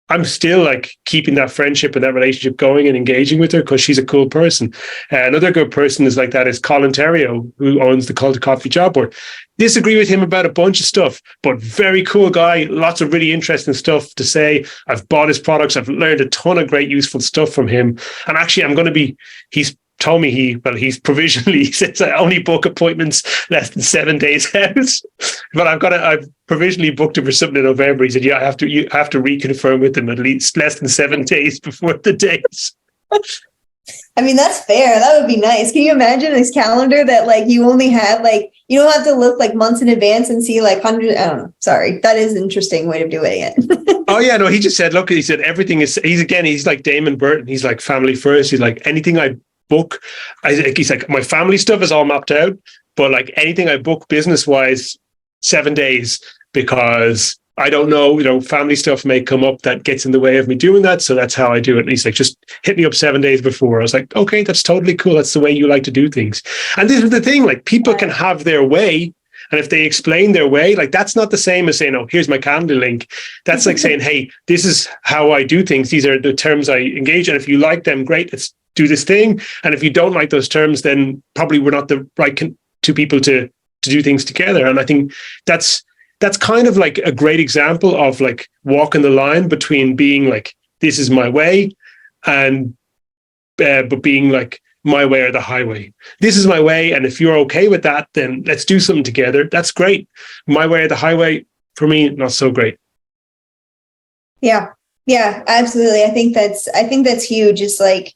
I'm still like keeping that friendship and that relationship going and engaging with her because she's a cool person. Another good person is like that is Colin Terrio, who owns the Cult of Coffee Job Board. Disagree with him about a bunch of stuff, but very cool guy. Lots of really interesting stuff to say. I've bought his products. I've learned a ton of great, useful stuff from him. And actually, he's told me he's provisionally, he says I only book appointments less than 7 days out. But I've provisionally booked him for something in November. He said, yeah, you have to reconfirm with him at least less than 7 days before the date. I mean, that's fair. That would be nice. Can you imagine this calendar that like you only have like, you don't have to look like months in advance and see like hundreds. I don't know. Sorry. That is an interesting way of doing it. Oh yeah, no, he just said, look, he said, everything is, he's like Damon Burton. He's like family first. He's like anything I book, he's like, my family stuff is all mapped out, but like anything I book business wise, 7 days, because I don't know, you know, family stuff may come up that gets in the way of me doing that. So that's how I do it. And he's like, just hit me up 7 days before. I was like, okay, that's totally cool. That's the way you like to do things. And this is the thing, like people can have their way. And if they explain their way, like that's not the same as saying, oh, here's my calendar link. That's like saying, hey, this is how I do things. These are the terms I engage. And if you like them, great, let's do this thing. And if you don't like those terms, then probably we're not the right two people to do things together. And I think that's kind of like a great example of like walking the line between being like, this is my way, and but being like my way or the highway. This is my way. And if you're okay with that, then let's do something together. That's great. My way or the highway, for me, not so great. Yeah. Yeah, absolutely. I think that's huge. It's like,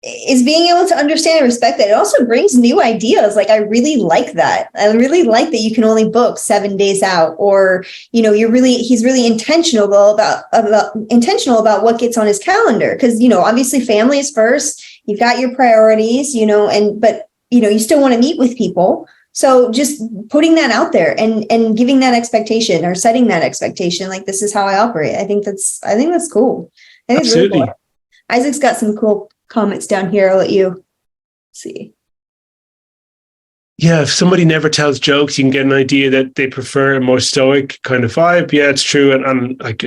is being able to understand and respect that. It also brings new ideas. Like, I really like that. I really like that you can only book 7 days out, or, you know, he's really intentional about what gets on his calendar. Cause, you know, obviously family is first, you've got your priorities, you know, but, you know, you still want to meet with people. So just putting that out there and giving that expectation or setting that expectation, like, this is how I operate. I think that's cool. I think Absolutely. it's really cool. Isaac's got some cool comments down here. I'll let you see. Yeah, if somebody never tells jokes, you can get an idea that they prefer a more stoic kind of vibe. Yeah, it's true. And like,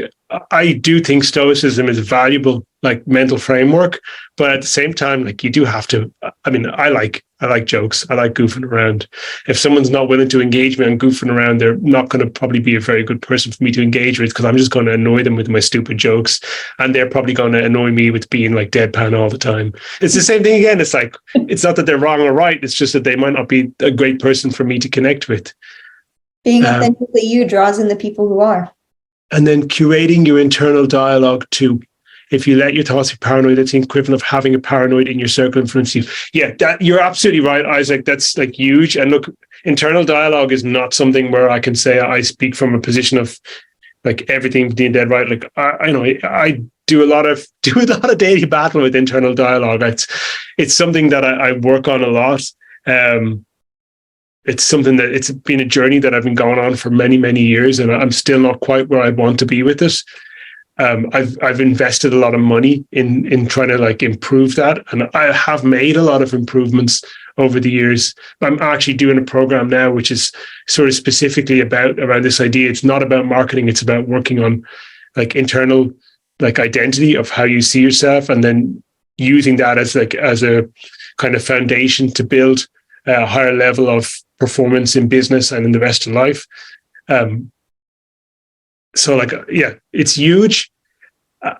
I do think stoicism is a valuable like mental framework, but at the same time, like, you do have to, I mean, I like jokes. I like goofing around. If someone's not willing to engage me on goofing around, they're not going to probably be a very good person for me to engage with, because I'm just going to annoy them with my stupid jokes. And they're probably going to annoy me with being like deadpan all the time. It's the same thing again. It's like, it's not that they're wrong or right. It's just that they might not be a great person for me to connect with. Being authentically you draws in the people who are. And then curating your internal dialogue too. If you let your thoughts be paranoid, it's the equivalent of having a paranoid in your circle influence you. Yeah, that, you're absolutely right, Isaac. That's like huge. And look, internal dialogue is not something where I can say I speak from a position of like everything being dead right. Like I do a lot of daily battle with internal dialogue. It's something that I work on a lot. it's something that it's been a journey that I've been going on for many, many years, and I'm still not quite where I want to be with it. I've invested a lot of money in trying to like improve that, and I have made a lot of improvements over the years. I'm actually doing a program now which is sort of specifically around this idea. It's not about marketing, it's about working on like internal like identity of how you see yourself, and then using that as a kind of foundation to build a higher level of performance in business and in the rest of life. So like, yeah, it's huge.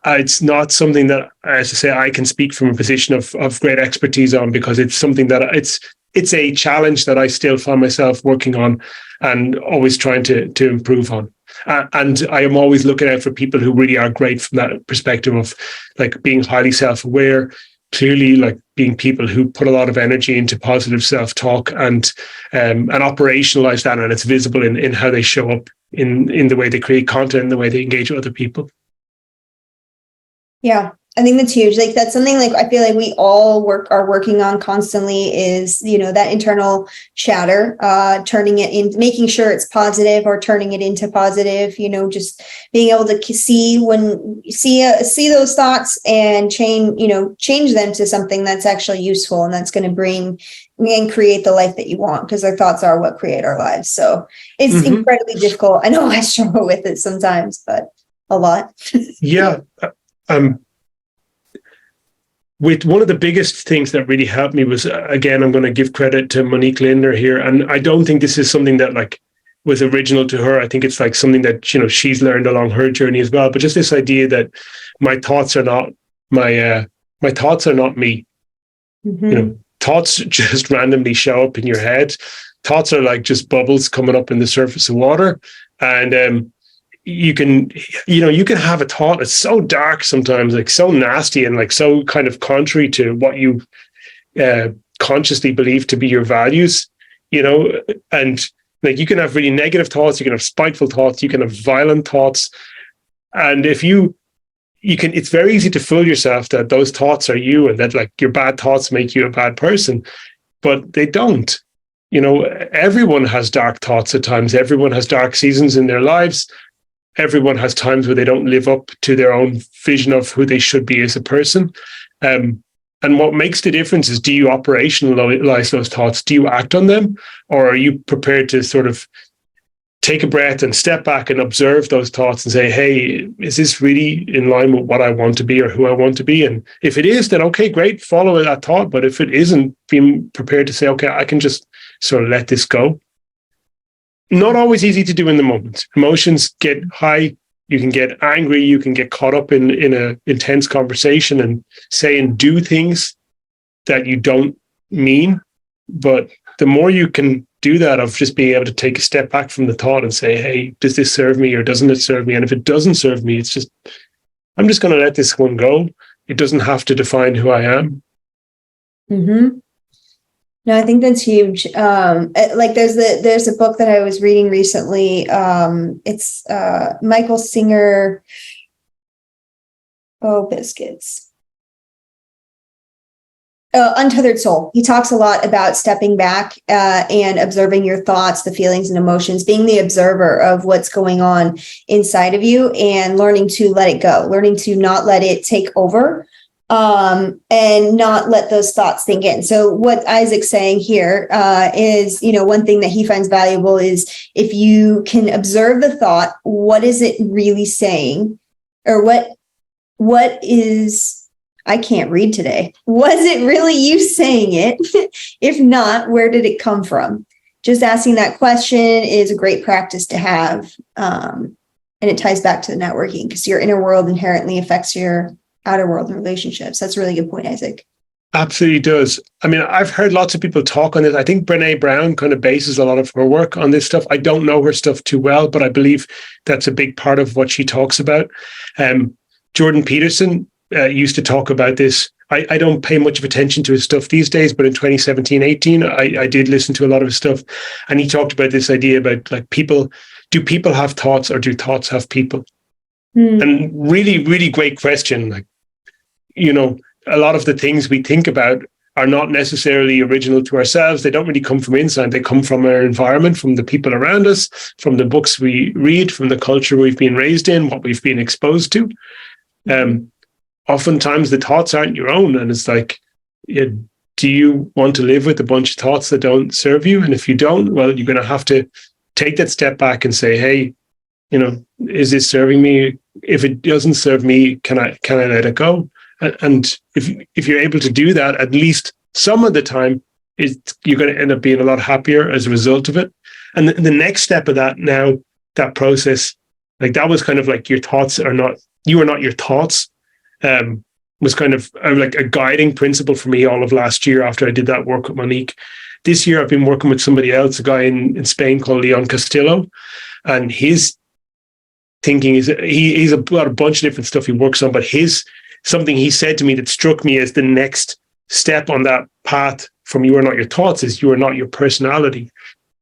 It's not something that, as I say, I can speak from a position of great expertise on, because it's something that it's a challenge that I still find myself working on and always trying to improve on. And I am always looking out for people who really are great from that perspective of like being highly self-aware, clearly like being people who put a lot of energy into positive self-talk and operationalize that, and it's visible in how they show up in the way they create content and the way they engage with other people. Yeah, I think that's huge. Like that's something like I feel like we all are working on constantly is, that internal chatter, turning it in, making sure it's positive or turning it into positive, just being able to see those thoughts and change them to something that's actually useful and that's going to bring and create the life that you want, because our thoughts are what create our lives. So it's incredibly difficult. I know I struggle with it sometimes, but a lot. Yeah. With one of the biggest things that really helped me was, again, I'm going to give credit to Monique Linder here. And I don't think this is something that like was original to her. I think it's like something that, she's learned along her journey as well. But just this idea that my thoughts are not my thoughts are not me. Thoughts just randomly show up in your head. Thoughts are like just bubbles coming up in the surface of water. And, you can have a thought that's so dark sometimes, like so nasty and like so kind of contrary to what you consciously believe to be your values, and like you can have really negative thoughts, you can have spiteful thoughts, you can have violent thoughts. And if it's very easy to fool yourself that those thoughts are you and that like your bad thoughts make you a bad person, but they don't. Everyone has dark thoughts at times. Everyone has dark seasons in their lives. Everyone has times where they don't live up to their own vision of who they should be as a person. And what makes the difference is, do you operationalize those thoughts? Do you act on them? Or are you prepared to sort of take a breath and step back and observe those thoughts and say, hey, is this really in line with what I want to be or who I want to be? And if it is, then okay, great, follow that thought. But if it isn't, being prepared to say, okay, I can just sort of let this go. Not always easy to do in the moment. Emotions get high. You can get angry. You can get caught up in an intense conversation and say and do things that you don't mean. But the more you can do that, of just being able to take a step back from the thought and say, hey, does this serve me or doesn't it serve me? And if it doesn't serve me, I'm just going to let this one go. It doesn't have to define who I am. No, I think that's huge. Like there's a book that I was reading recently. It's Michael Singer. Oh, biscuits. Untethered Soul. He talks a lot about stepping back and observing your thoughts, the feelings and emotions, being the observer of what's going on inside of you and learning to let it go, learning to not let it take over. And not let those thoughts sink in. So what Isaac's saying here is, one thing that he finds valuable is if you can observe the thought, what is it really saying? Or what is, I can't read today. Was it really you saying it? If not, where did it come from? Just asking that question is a great practice to have. And it ties back to the networking, because your inner world inherently affects your outer world and relationships. That's a really good point, Isaac. Absolutely does. I mean, I've heard lots of people talk on this. I think Brene Brown kind of bases a lot of her work on this stuff. I don't know her stuff too well, but I believe that's a big part of what she talks about. Jordan Peterson used to talk about this. I don't pay much of attention to his stuff these days, but in 2017, 18, I did listen to a lot of his stuff. And he talked about this idea about like do people have thoughts or do thoughts have people? And really, really great question. Like, a lot of the things we think about are not necessarily original to ourselves. They don't really come from inside. They come from our environment, from the people around us, from the books we read, from the culture we've been raised in, what we've been exposed to. Oftentimes the thoughts aren't your own. And it's like, do you want to live with a bunch of thoughts that don't serve you? And if you don't, well, you're going to have to take that step back and say, hey, is this serving me? If it doesn't serve me, can I let it go? And if you're able to do that, at least some of the time, you're going to end up being a lot happier as a result of it. And the next step of that now, that process, like that was kind of like you are not your thoughts, was kind of like a guiding principle for me all of last year after I did that work with Monique. This year, I've been working with somebody else, a guy in Spain called Leon Castillo, and his thinking is he's got a bunch of different stuff he works on, but something he said to me that struck me as the next step on that path from you are not your thoughts is you are not your personality.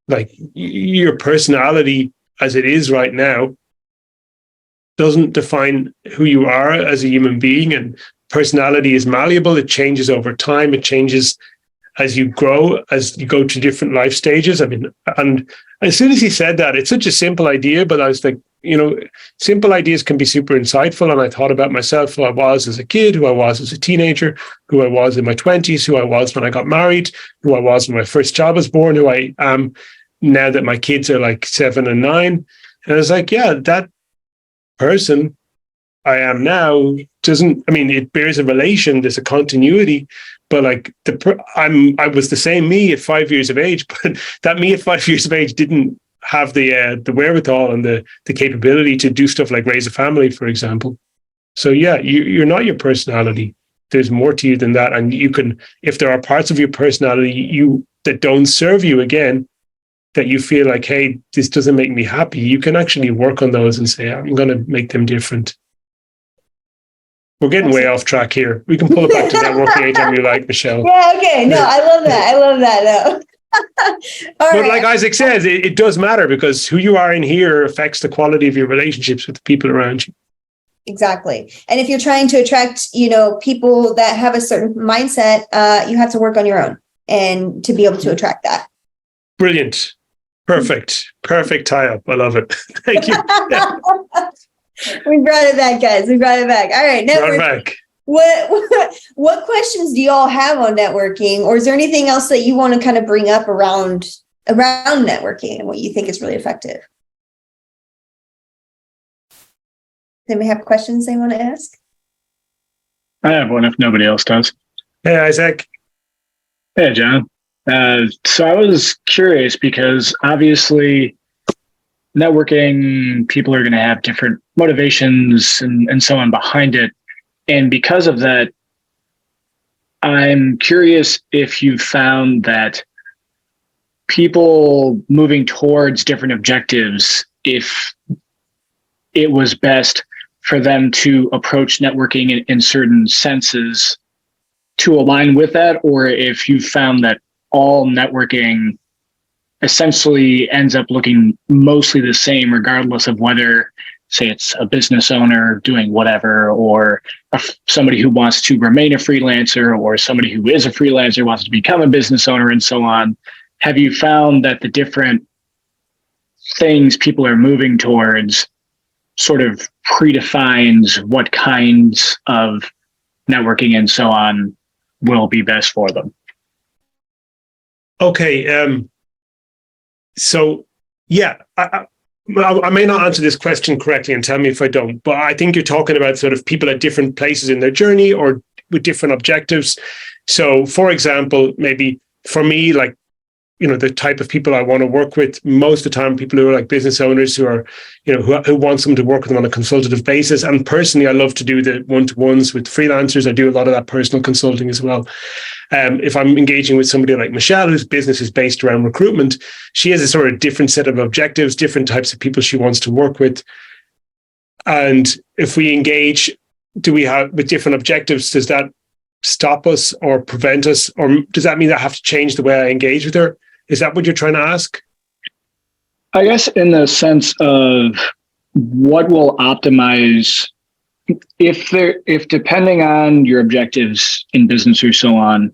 Like your personality as it is right now doesn't define who you are as a human being, and personality is malleable. It changes over time. It changes as you grow, as you go to different life stages. I mean, and as soon as he said that, it's such a simple idea, but I was like, simple ideas can be super insightful. And I thought about myself, who I was as a kid, who I was as a teenager, who I was in my 20s, who I was when I got married, who I was when my first child was born, who I am now that my kids are like 7 and 9. And I was like, yeah, that person I am now it bears a relation, there's a continuity, but like I was the same me at 5 years of age, but that me at 5 years of age didn't have the wherewithal and the capability to do stuff like raise a family, for example. So yeah, you're not your personality. There's more to you than that. And you can, if there are parts of your personality that don't serve you again, that you feel like, hey, this doesn't make me happy, you can actually work on those and say, I'm going to make them different. We're getting way off track here. We can pull it back to networking anytime you like, Michele. Yeah, okay. No, I love that though. But right. Like Isaac says, it does matter because who you are in here affects the quality of your relationships with the people around you. Exactly. And if you're trying to attract, people that have a certain mindset, you have to work on your own and to be able to attract that. Brilliant. Perfect tie up. I love it. Thank you. We brought it back, guys. We brought it back. All right. Back. What questions do you all have on networking, or is there anything else that you want to kind of bring up around networking and what you think is really effective? Then we have questions they want to ask. I have one if nobody else does. Hey, Isaac. Hey, John. So I was curious because obviously networking, people are going to have different motivations and so on behind it. And because of that, I'm curious if you found that people moving towards different objectives, if it was best for them to approach networking in certain senses to align with that, or if you found that all networking essentially ends up looking mostly the same, regardless of whether, say, it's a business owner doing whatever, or somebody who wants to remain a freelancer, or somebody who is a freelancer wants to become a business owner, and so on. Have you found that the different things people are moving towards sort of predefines what kinds of networking and so on will be best for them? Okay. So, yeah, I may not answer this question correctly, and tell me if I don't, but I think you're talking about sort of people at different places in their journey or with different objectives. So, for example, maybe for me, like, the type of people I want to work with most of the time, people who are like business owners who are, who want someone to work with them on a consultative basis. And personally, I love to do the one-to-ones with freelancers. I do a lot of that personal consulting as well. If I'm engaging with somebody like Michele, whose business is based around recruitment, she has a sort of different set of objectives, different types of people she wants to work with. And if we engage, with different objectives, does that stop us or prevent us? Or does that mean I have to change the way I engage with her? Is that what you're trying to ask? I guess in the sense of what will optimize, if depending on your objectives in business or so on,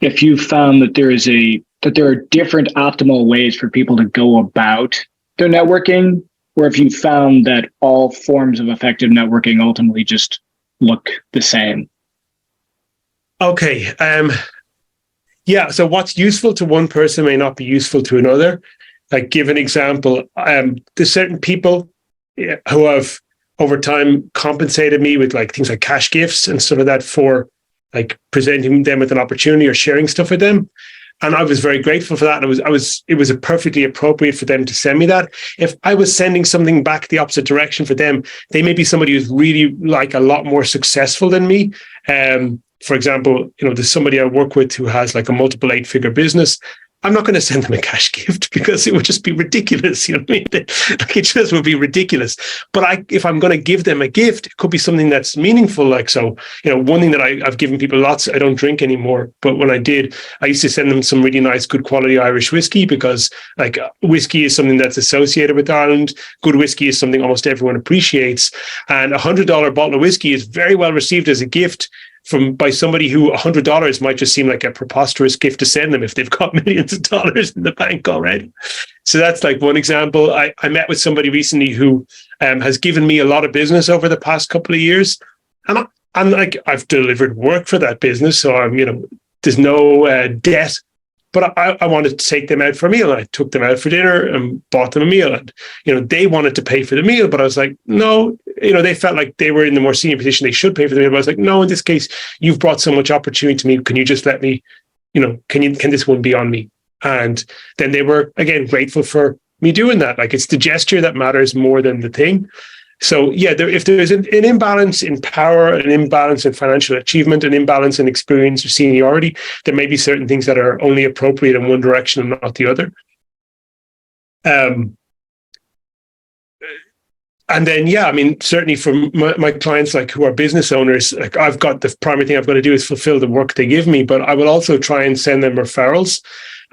if you found that there are different optimal ways for people to go about their networking, or if you found that all forms of effective networking ultimately just look the same. Okay. Yeah. So what's useful to one person may not be useful to another. Like, give an example. There's certain people who have over time compensated me with like things like cash gifts and stuff like that for like presenting them with an opportunity or sharing stuff with them. And I was very grateful for that. It was perfectly appropriate for them to send me that. If I was sending something back the opposite direction for them, they may be somebody who's really like a lot more successful than me. For example, there's somebody I work with who has like a multiple 8-figure business. I'm not going to send them a cash gift because it would just be ridiculous. You know what I mean? Like, it just would be ridiculous. But if I'm going to give them a gift, it could be something that's meaningful. Like, so, one thing that I've given people lots, I don't drink anymore. But when I did, I used to send them some really nice, good quality Irish whiskey, because like whiskey is something that's associated with Ireland. Good whiskey is something almost everyone appreciates. And $100 bottle of whiskey is very well received as a gift by somebody who $100 might just seem like a preposterous gift to send them if they've got millions of dollars in the bank already. So that's like one example. I met with somebody recently who has given me a lot of business over the past couple of years, and I've delivered work for that business, so there's no debt. But I wanted to take them out for a meal. I took them out for dinner and bought them a meal. And, they wanted to pay for the meal, but I was like, no, they felt like they were in the more senior position. They should pay for the meal. But I was like, no, in this case, you've brought so much opportunity to me. Can you just let me, can this one be on me? And then they were, again, grateful for me doing that. Like, it's the gesture that matters more than the thing. So yeah, if there's an imbalance in power, an imbalance in financial achievement, an imbalance in experience or seniority, there may be certain things that are only appropriate in one direction and not the other. And then, yeah, I mean, certainly for my clients, like who are business owners, like I've got the primary thing I've got to do is fulfill the work they give me, but I will also try and send them referrals.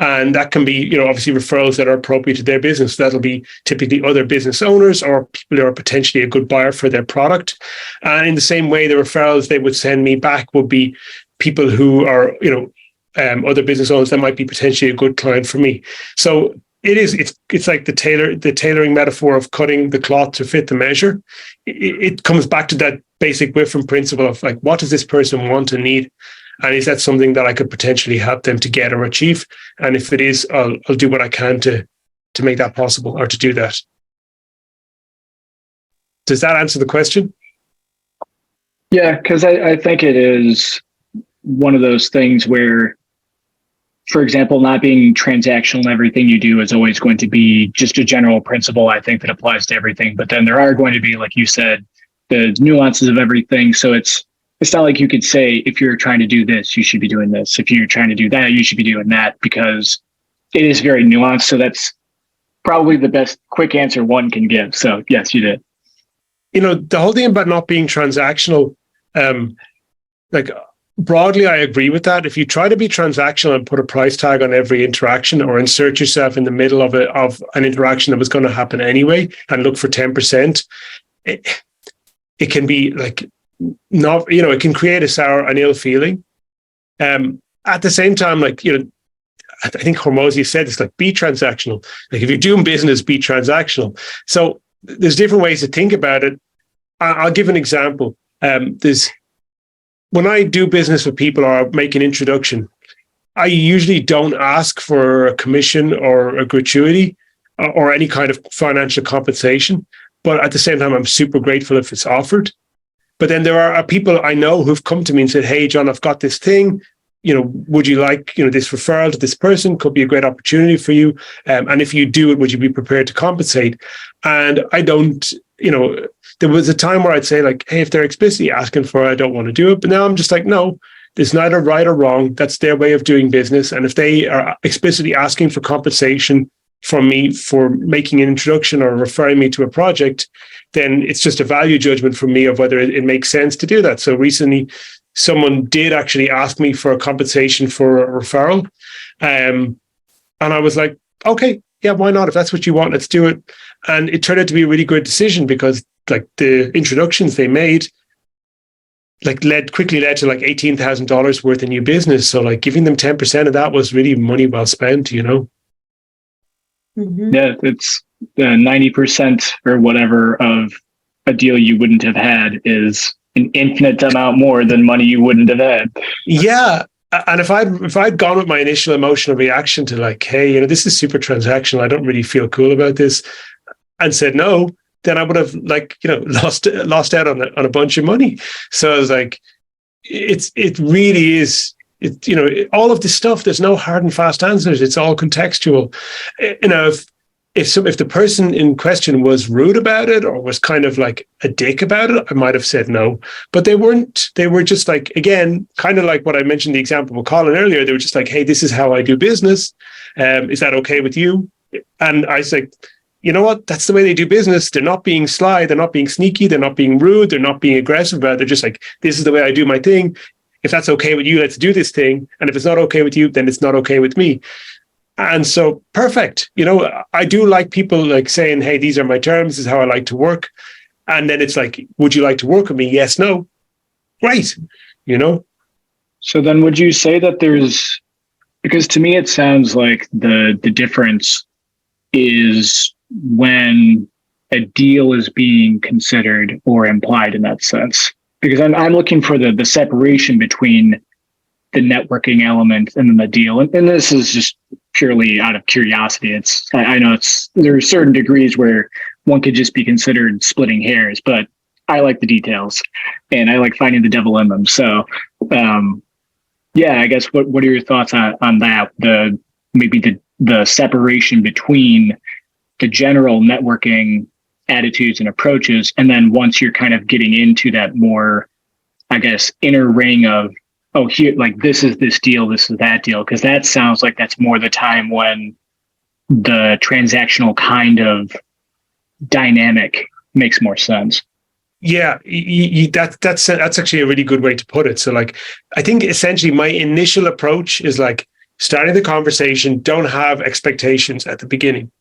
And that can be, obviously referrals that are appropriate to their business. That'll be typically other business owners or people who are potentially a good buyer for their product. And in the same way, the referrals they would send me back would be people who are, other business owners that might be potentially a good client for me. So it's like the tailoring metaphor of cutting the cloth to fit the measure. It comes back to that basic Whitford principle of like, what does this person want and need? And is that something that I could potentially help them to get or achieve? And if it is, I'll do what I can to make that possible or to do that. Does that answer the question? Yeah, because I think it is one of those things where, for example, not being transactional in everything you do is always going to be just a general principle, I think, that applies to everything. But then there are going to be, like you said, the nuances of everything. So it's not like you could say, if you're trying to do this, you should be doing this. If you're trying to do that, you should be doing that, because it is very nuanced. So that's probably the best quick answer one can give. So yes, you did. The whole thing about not being transactional, like broadly, I agree with that. If you try to be transactional and put a price tag on every interaction or insert yourself in the middle of an interaction that was going to happen anyway and look for 10%, it can be like, not, it can create a sour and ill feeling. At the same time, like, I think Hormozy said this, like, be transactional. Like, if you're doing business, be transactional. So there's different ways to think about it. I'll give an example. When I do business with people or make an introduction, I usually don't ask for a commission or a gratuity or any kind of financial compensation. But at the same time, I'm super grateful if it's offered. But then there are people I know who've come to me and said, hey, John, I've got this thing. Would you like, this referral to this person? Could be a great opportunity for you. And if you do it, would you be prepared to compensate? And I don't, there was a time where I'd say like, hey, if they're explicitly asking for it, I don't want to do it. But now I'm just like, no, there's neither right or wrong. That's their way of doing business. And if they are explicitly asking for compensation from me for making an introduction or referring me to a project, then it's just a value judgment from me of whether it makes sense to do that. So recently, someone did actually ask me for a compensation for a referral. And I was like, okay, yeah, why not? If that's what you want, let's do it. And it turned out to be a really good decision because like the introductions they made quickly led to like $18,000 worth of new business. So like giving them 10% of that was really money well spent, you know? Yeah, it's 90% or whatever of a deal you wouldn't have had is an infinite amount more than money you wouldn't have had. Yeah. And if I'd gone with my initial emotional reaction to like, hey, you know, this is super transactional, I don't really feel cool about this, and said no, then I would have like, you know, lost out on a bunch of money. So I was like, it really is, you know, all of this stuff, there's no hard and fast answers. It's all contextual. You know, if the person in question was rude about it or was kind of like a dick about it, I might have said no. But they weren't. They were just like, again, kind of like what I mentioned the example with Colin earlier. They were just like, hey, this is how I do business. Is that okay with you? And I was like, you know what? That's the way they do business. They're not being sly. They're not being sneaky. They're not being rude. They're not being aggressive about it. They're just like, this is the way I do my thing. If that's okay with you, let's do this thing. And if it's not okay with you, then it's not okay with me. And so perfect. You know, I do like people like saying, hey, these are my terms. This is how I like to work. And then it's like, would you like to work with me? Yes, no. Great. You know? So then would you say that there's, because to me, it sounds like the difference is when a deal is being considered or implied in that sense. Because I'm looking for the separation between the networking element and then the deal. And this is just purely out of curiosity. I know there are certain degrees where one could just be considered splitting hairs, but I like the details and I like finding the devil in them. So, yeah, I guess what are your thoughts on that? Maybe the separation between the general networking attitudes and approaches, and then once you're kind of getting into that more, I guess, inner ring of, oh, here, like this is this deal, this is that deal, because that sounds like that's more the time when the transactional kind of dynamic makes more sense. Yeah, that's actually a really good way to put it. So like, I think essentially my initial approach is like starting the conversation, don't have expectations at the beginning.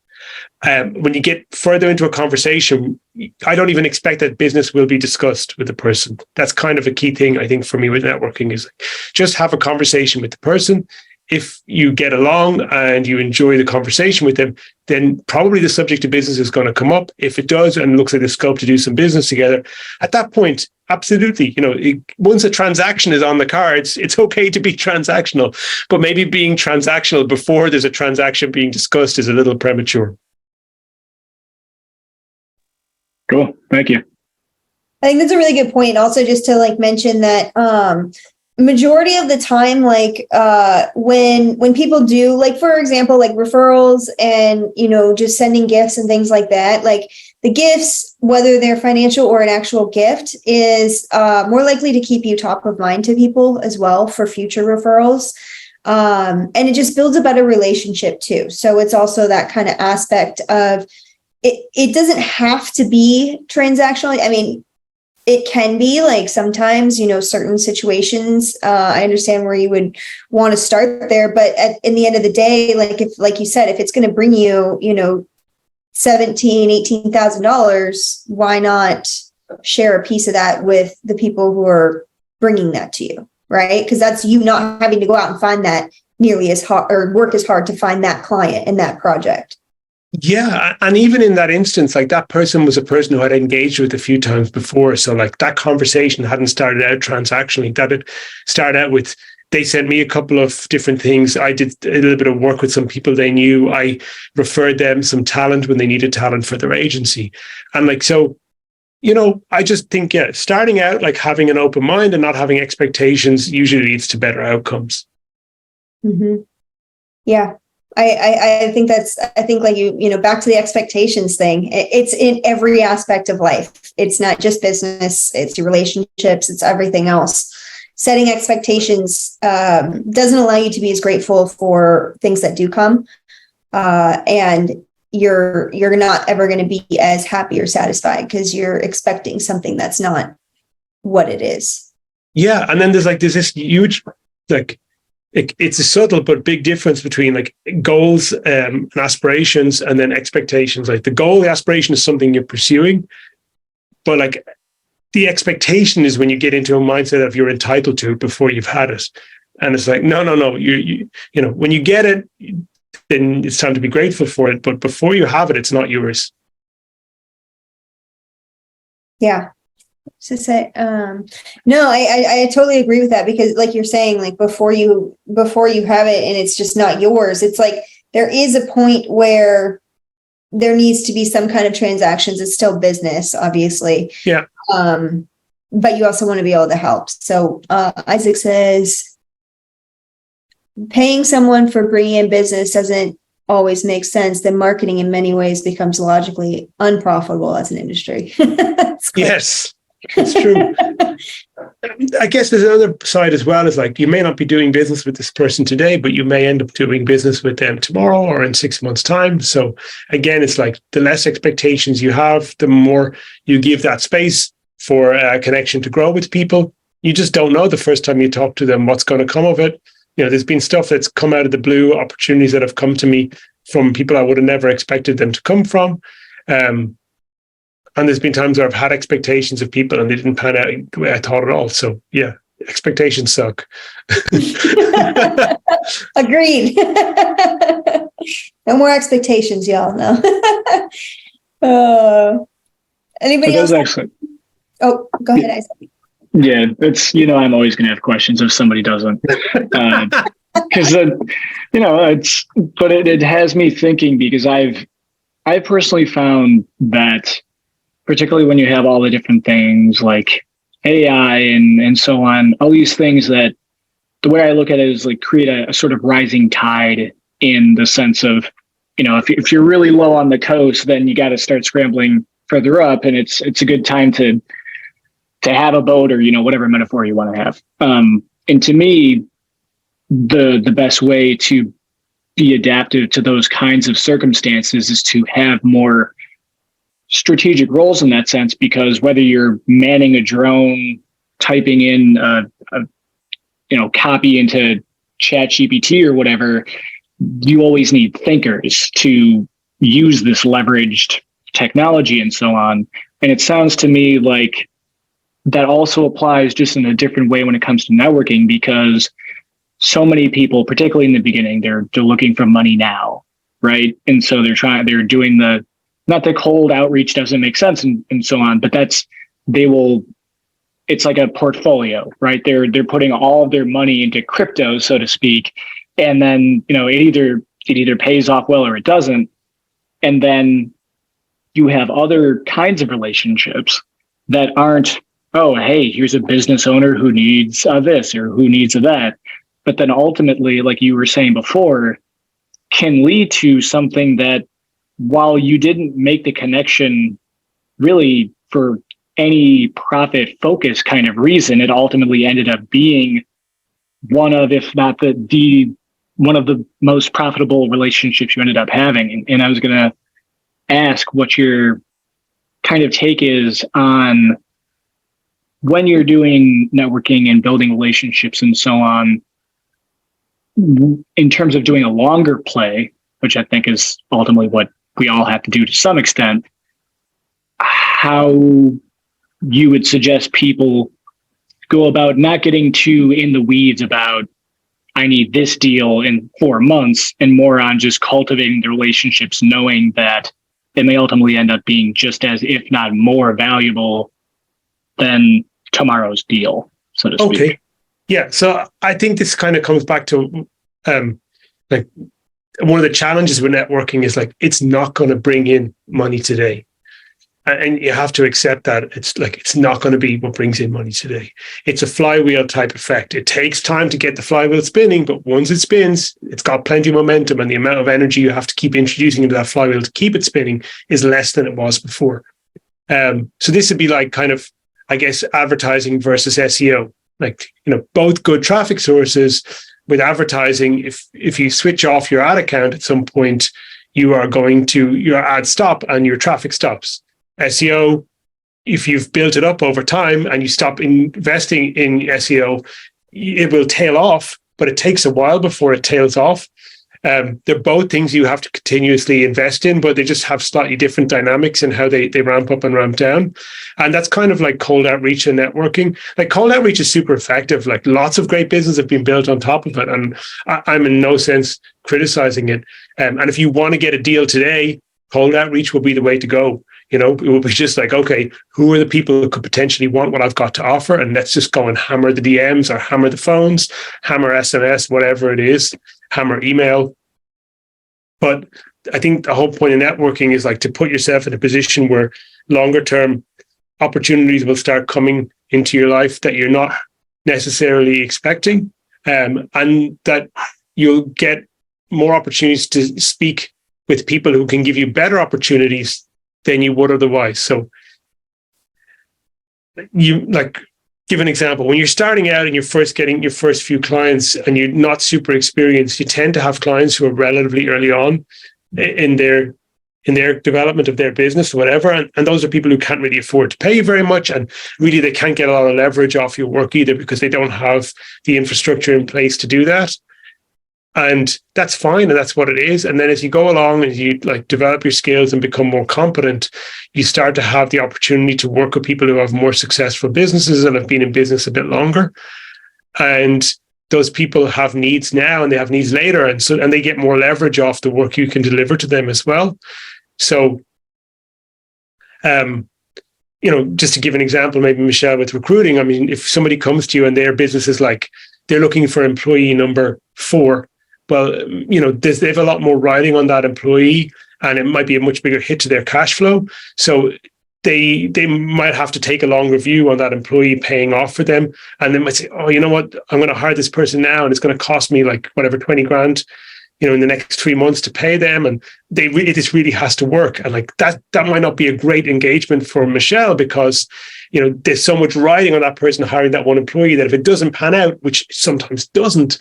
When you get further into a conversation, I don't even expect that business will be discussed with the person. That's kind of a key thing, I think, for me with networking is just have a conversation with the person. If you get along and you enjoy the conversation with them, then probably the subject of business is going to come up. If it does and looks like there's scope to do some business together, at that point, absolutely. You know, once a transaction is on the cards, it's okay to be transactional. But maybe being transactional before there's a transaction being discussed is a little premature. Cool. Thank you. I think that's a really good point. Also, just to like mention that majority of the time, like when people do, like, for example, like referrals and, you know, just sending gifts and things like that, like the gifts, whether they're financial or an actual gift, is more likely to keep you top of mind to people as well for future referrals. And it just builds a better relationship too. So it's also that kind of aspect of it doesn't have to be transactional. I mean, it can be like sometimes, you know, certain situations, I understand where you would want to start there, but in the end of the day, like if, like you said, if it's going to bring you, you know, $17,000, $18,000, why not share a piece of that with the people who are bringing that to you, right? Because that's you not having to go out and find that nearly as hard or work as hard to find that client and that project. Yeah. And even in that instance, like that person was a person who I'd engaged with a few times before. So like that conversation hadn't started out transactionally. That had started out with, they sent me a couple of different things. I did a little bit of work with some people they knew. I referred them some talent when they needed talent for their agency. And like, so, you know, I just think, yeah, starting out, like having an open mind and not having expectations usually leads to better outcomes. Mm-hmm. Yeah. I think like you know, back to the expectations thing, it's in every aspect of life. It's not just business, it's your relationships, it's everything else. Setting expectations doesn't allow you to be as grateful for things that do come. And you're not ever going to be as happy or satisfied because you're expecting something that's not what it is. Yeah. And then there's this huge, like, it's a subtle but big difference between like goals and aspirations and then expectations. Like the goal, the aspiration is something you're pursuing, but like the expectation is when you get into a mindset of you're entitled to it before you've had it. And it's like, no, you know, when you get it, then it's time to be grateful for it. But before you have it, it's not yours. Yeah. To say, no, I totally agree with that, because like you're saying, like before you have it and it's just not yours, it's like there is a point where there needs to be some kind of transactions. It's still business, obviously. Yeah. But you also want to be able to help. So Isaac says, paying someone for bringing in business doesn't always make sense. Then marketing in many ways becomes logically unprofitable as an industry. Yes, it's true. I guess there's another side as well, is like, you may not be doing business with this person today, but you may end up doing business with them tomorrow or in 6 months' time. So again, it's like the less expectations you have, the more you give that space for a connection to grow with people. You just don't know the first time you talk to them what's going to come of it. You know, there's been stuff that's come out of the blue, opportunities that have come to me from people I would have never expected them to come from. And there's been times where I've had expectations of people and they didn't pan out the way I thought at all. So yeah, expectations suck. Agreed. No more expectations, y'all. No. Anybody else? Actually, oh, go ahead, Isaac. yeah, it's, you know, I'm always going to have questions if somebody doesn't, because you know, it's, but it has me thinking, because I personally found that, particularly when you have all the different things like AI and so on, all these things, that the way I look at it is like create a sort of rising tide, in the sense of, you know, if you're really low on the coast, then you got to start scrambling further up, and it's a good time to have a boat, or, you know, whatever metaphor you want to have. And to me, the best way to be adaptive to those kinds of circumstances is to have more strategic roles in that sense, because whether you're manning a drone, typing in you know, copy into ChatGPT or whatever, you always need thinkers to use this leveraged technology and so on. And it sounds to me like that also applies just in a different way when it comes to networking, because so many people, particularly in the beginning, they're looking for money now, right? And so they're doing not the cold outreach doesn't make sense and so on, but it's like a portfolio, right? They're putting all of their money into crypto, so to speak. And then, you know, it either pays off well or it doesn't. And then you have other kinds of relationships that aren't, oh, hey, here's a business owner who needs this or who needs that. But then ultimately, like you were saying before, can lead to something that, while you didn't make the connection really for any profit focus kind of reason, it ultimately ended up being one of, if not one of the most profitable relationships you ended up having. And I was going to ask what your kind of take is on, when you're doing networking and building relationships and so on, in terms of doing a longer play, which I think is ultimately what we all have to do to some extent, how you would suggest people go about not getting too in the weeds about, I need this deal in 4 months, and more on just cultivating the relationships, knowing that they may ultimately end up being just as, if not more valuable than tomorrow's deal, so to speak. Okay. Yeah. So I think this kind of comes back to like, one of the challenges with networking is like, it's not going to bring in money today. And you have to accept that it's not going to be what brings in money today. It's a flywheel type effect. It takes time to get the flywheel spinning, but once it spins, it's got plenty of momentum, and the amount of energy you have to keep introducing into that flywheel to keep it spinning is less than it was before. So this would be like kind of, I guess, advertising versus SEO. Like, you know, both good traffic sources. With advertising, if you switch off your ad account at some point, your ad stop and your traffic stops. SEO, if you've built it up over time and you stop investing in SEO, it will tail off, but it takes a while before it tails off. They're both things you have to continuously invest in, but they just have slightly different dynamics in how they ramp up and ramp down. And that's kind of like cold outreach and networking. Like cold outreach is super effective. Like lots of great business have been built on top of it. And I'm in no sense criticizing it. And if you want to get a deal today, cold outreach will be the way to go. You know, it will be just like, okay, who are the people who could potentially want what I've got to offer? And let's just go and hammer the DMs or hammer the phones, hammer SMS, whatever it is, hammer email. But I think the whole point of networking is like to put yourself in a position where longer term opportunities will start coming into your life that you're not necessarily expecting, and that you'll get more opportunities to speak with people who can give you better opportunities than you would otherwise. So you like give an example. When you're starting out and you're first getting your first few clients and you're not super experienced, you tend to have clients who are relatively early on in their development of their business or whatever. And those are people who can't really afford to pay you very much. And really, they can't get a lot of leverage off your work either because they don't have the infrastructure in place to do that. And that's fine. And that's what it is. And then as you go along and you like develop your skills and become more competent, you start to have the opportunity to work with people who have more successful businesses and have been in business a bit longer. And those people have needs now and they have needs later. And they get more leverage off the work you can deliver to them as well. So, just to give an example, maybe Michele with recruiting, I mean, if somebody comes to you and their business is like, they're looking for employee number 4, well, they have a lot more riding on that employee and it might be a much bigger hit to their cash flow. So they might have to take a longer view on that employee paying off for them. And they might say, oh, you know what, I'm going to hire this person now and it's going to cost me like whatever, 20 grand, in the next 3 months to pay them. And this really has to work. And like that might not be a great engagement for Michele because, there's so much riding on that person hiring that one employee that if it doesn't pan out, which sometimes doesn't,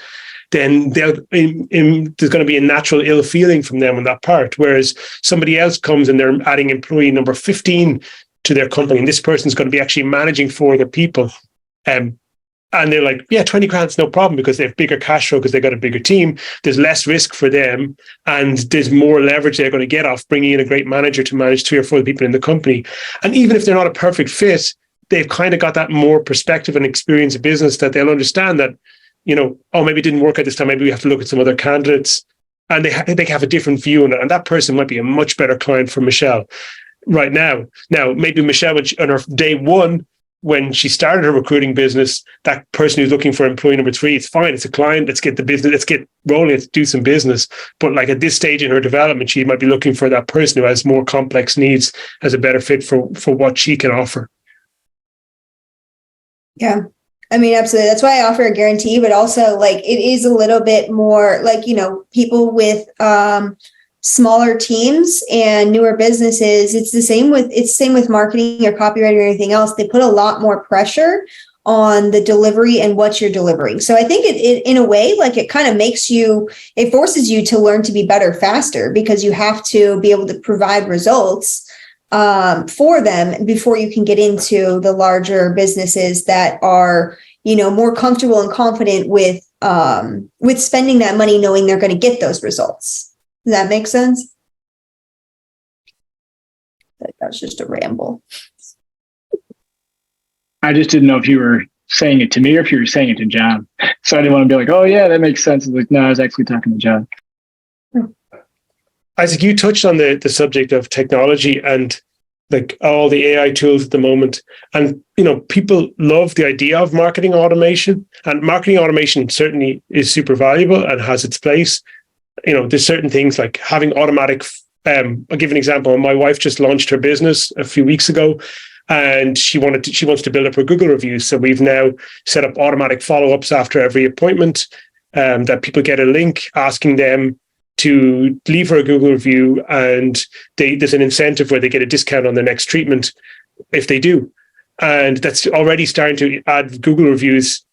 then there's going to be a natural ill feeling from them on that part. Whereas somebody else comes and they're adding employee number 15 to their company, and this person's going to be actually managing 4 other people. And they're like, yeah, 20 grand's no problem because they have bigger cash flow because they got a bigger team. There's less risk for them and there's more leverage they're going to get off bringing in a great manager to manage 3 or 4 people in the company. And even if they're not a perfect fit, they've kind of got that more perspective and experience of business that they'll understand that, oh, maybe it didn't work out this time. Maybe we have to look at some other candidates. And they have a different view on it. And that person might be a much better client for Michele right now. Now, maybe Michele, on her day 1, when she started her recruiting business, that person who's looking for employee number 3, it's fine. It's a client. Let's get the business. Let's get rolling. Let's do some business. But like at this stage in her development, she might be looking for that person who has more complex needs as a better fit for what she can offer. Yeah. I mean, absolutely. That's why I offer a guarantee, but also like it is a little bit more like, people with smaller teams and newer businesses. It's the same with marketing or copywriting or anything else. They put a lot more pressure on the delivery and what you're delivering. So I think it in a way, like it kind of it forces you to learn to be better faster because you have to be able to provide results for them before you can get into the larger businesses that are, more comfortable and confident with spending that money, knowing they're going to get those results. Does that make sense? That was just a ramble. I just didn't know if you were saying it to me or if you were saying it to John. So I didn't want to be like, oh yeah, that makes sense. Like, no, I was actually talking to John. Isaac, you touched on the subject of technology and like all the AI tools at the moment. And, people love the idea of marketing automation, and marketing automation certainly is super valuable and has its place. There's certain things like having automatic, I'll give an example. My wife just launched her business a few weeks ago and she wants to build up her Google reviews. So we've now set up automatic follow-ups after every appointment, that people get a link asking them to leave her a Google review, and there's an incentive where they get a discount on their next treatment if they do. And that's already starting to add Google reviews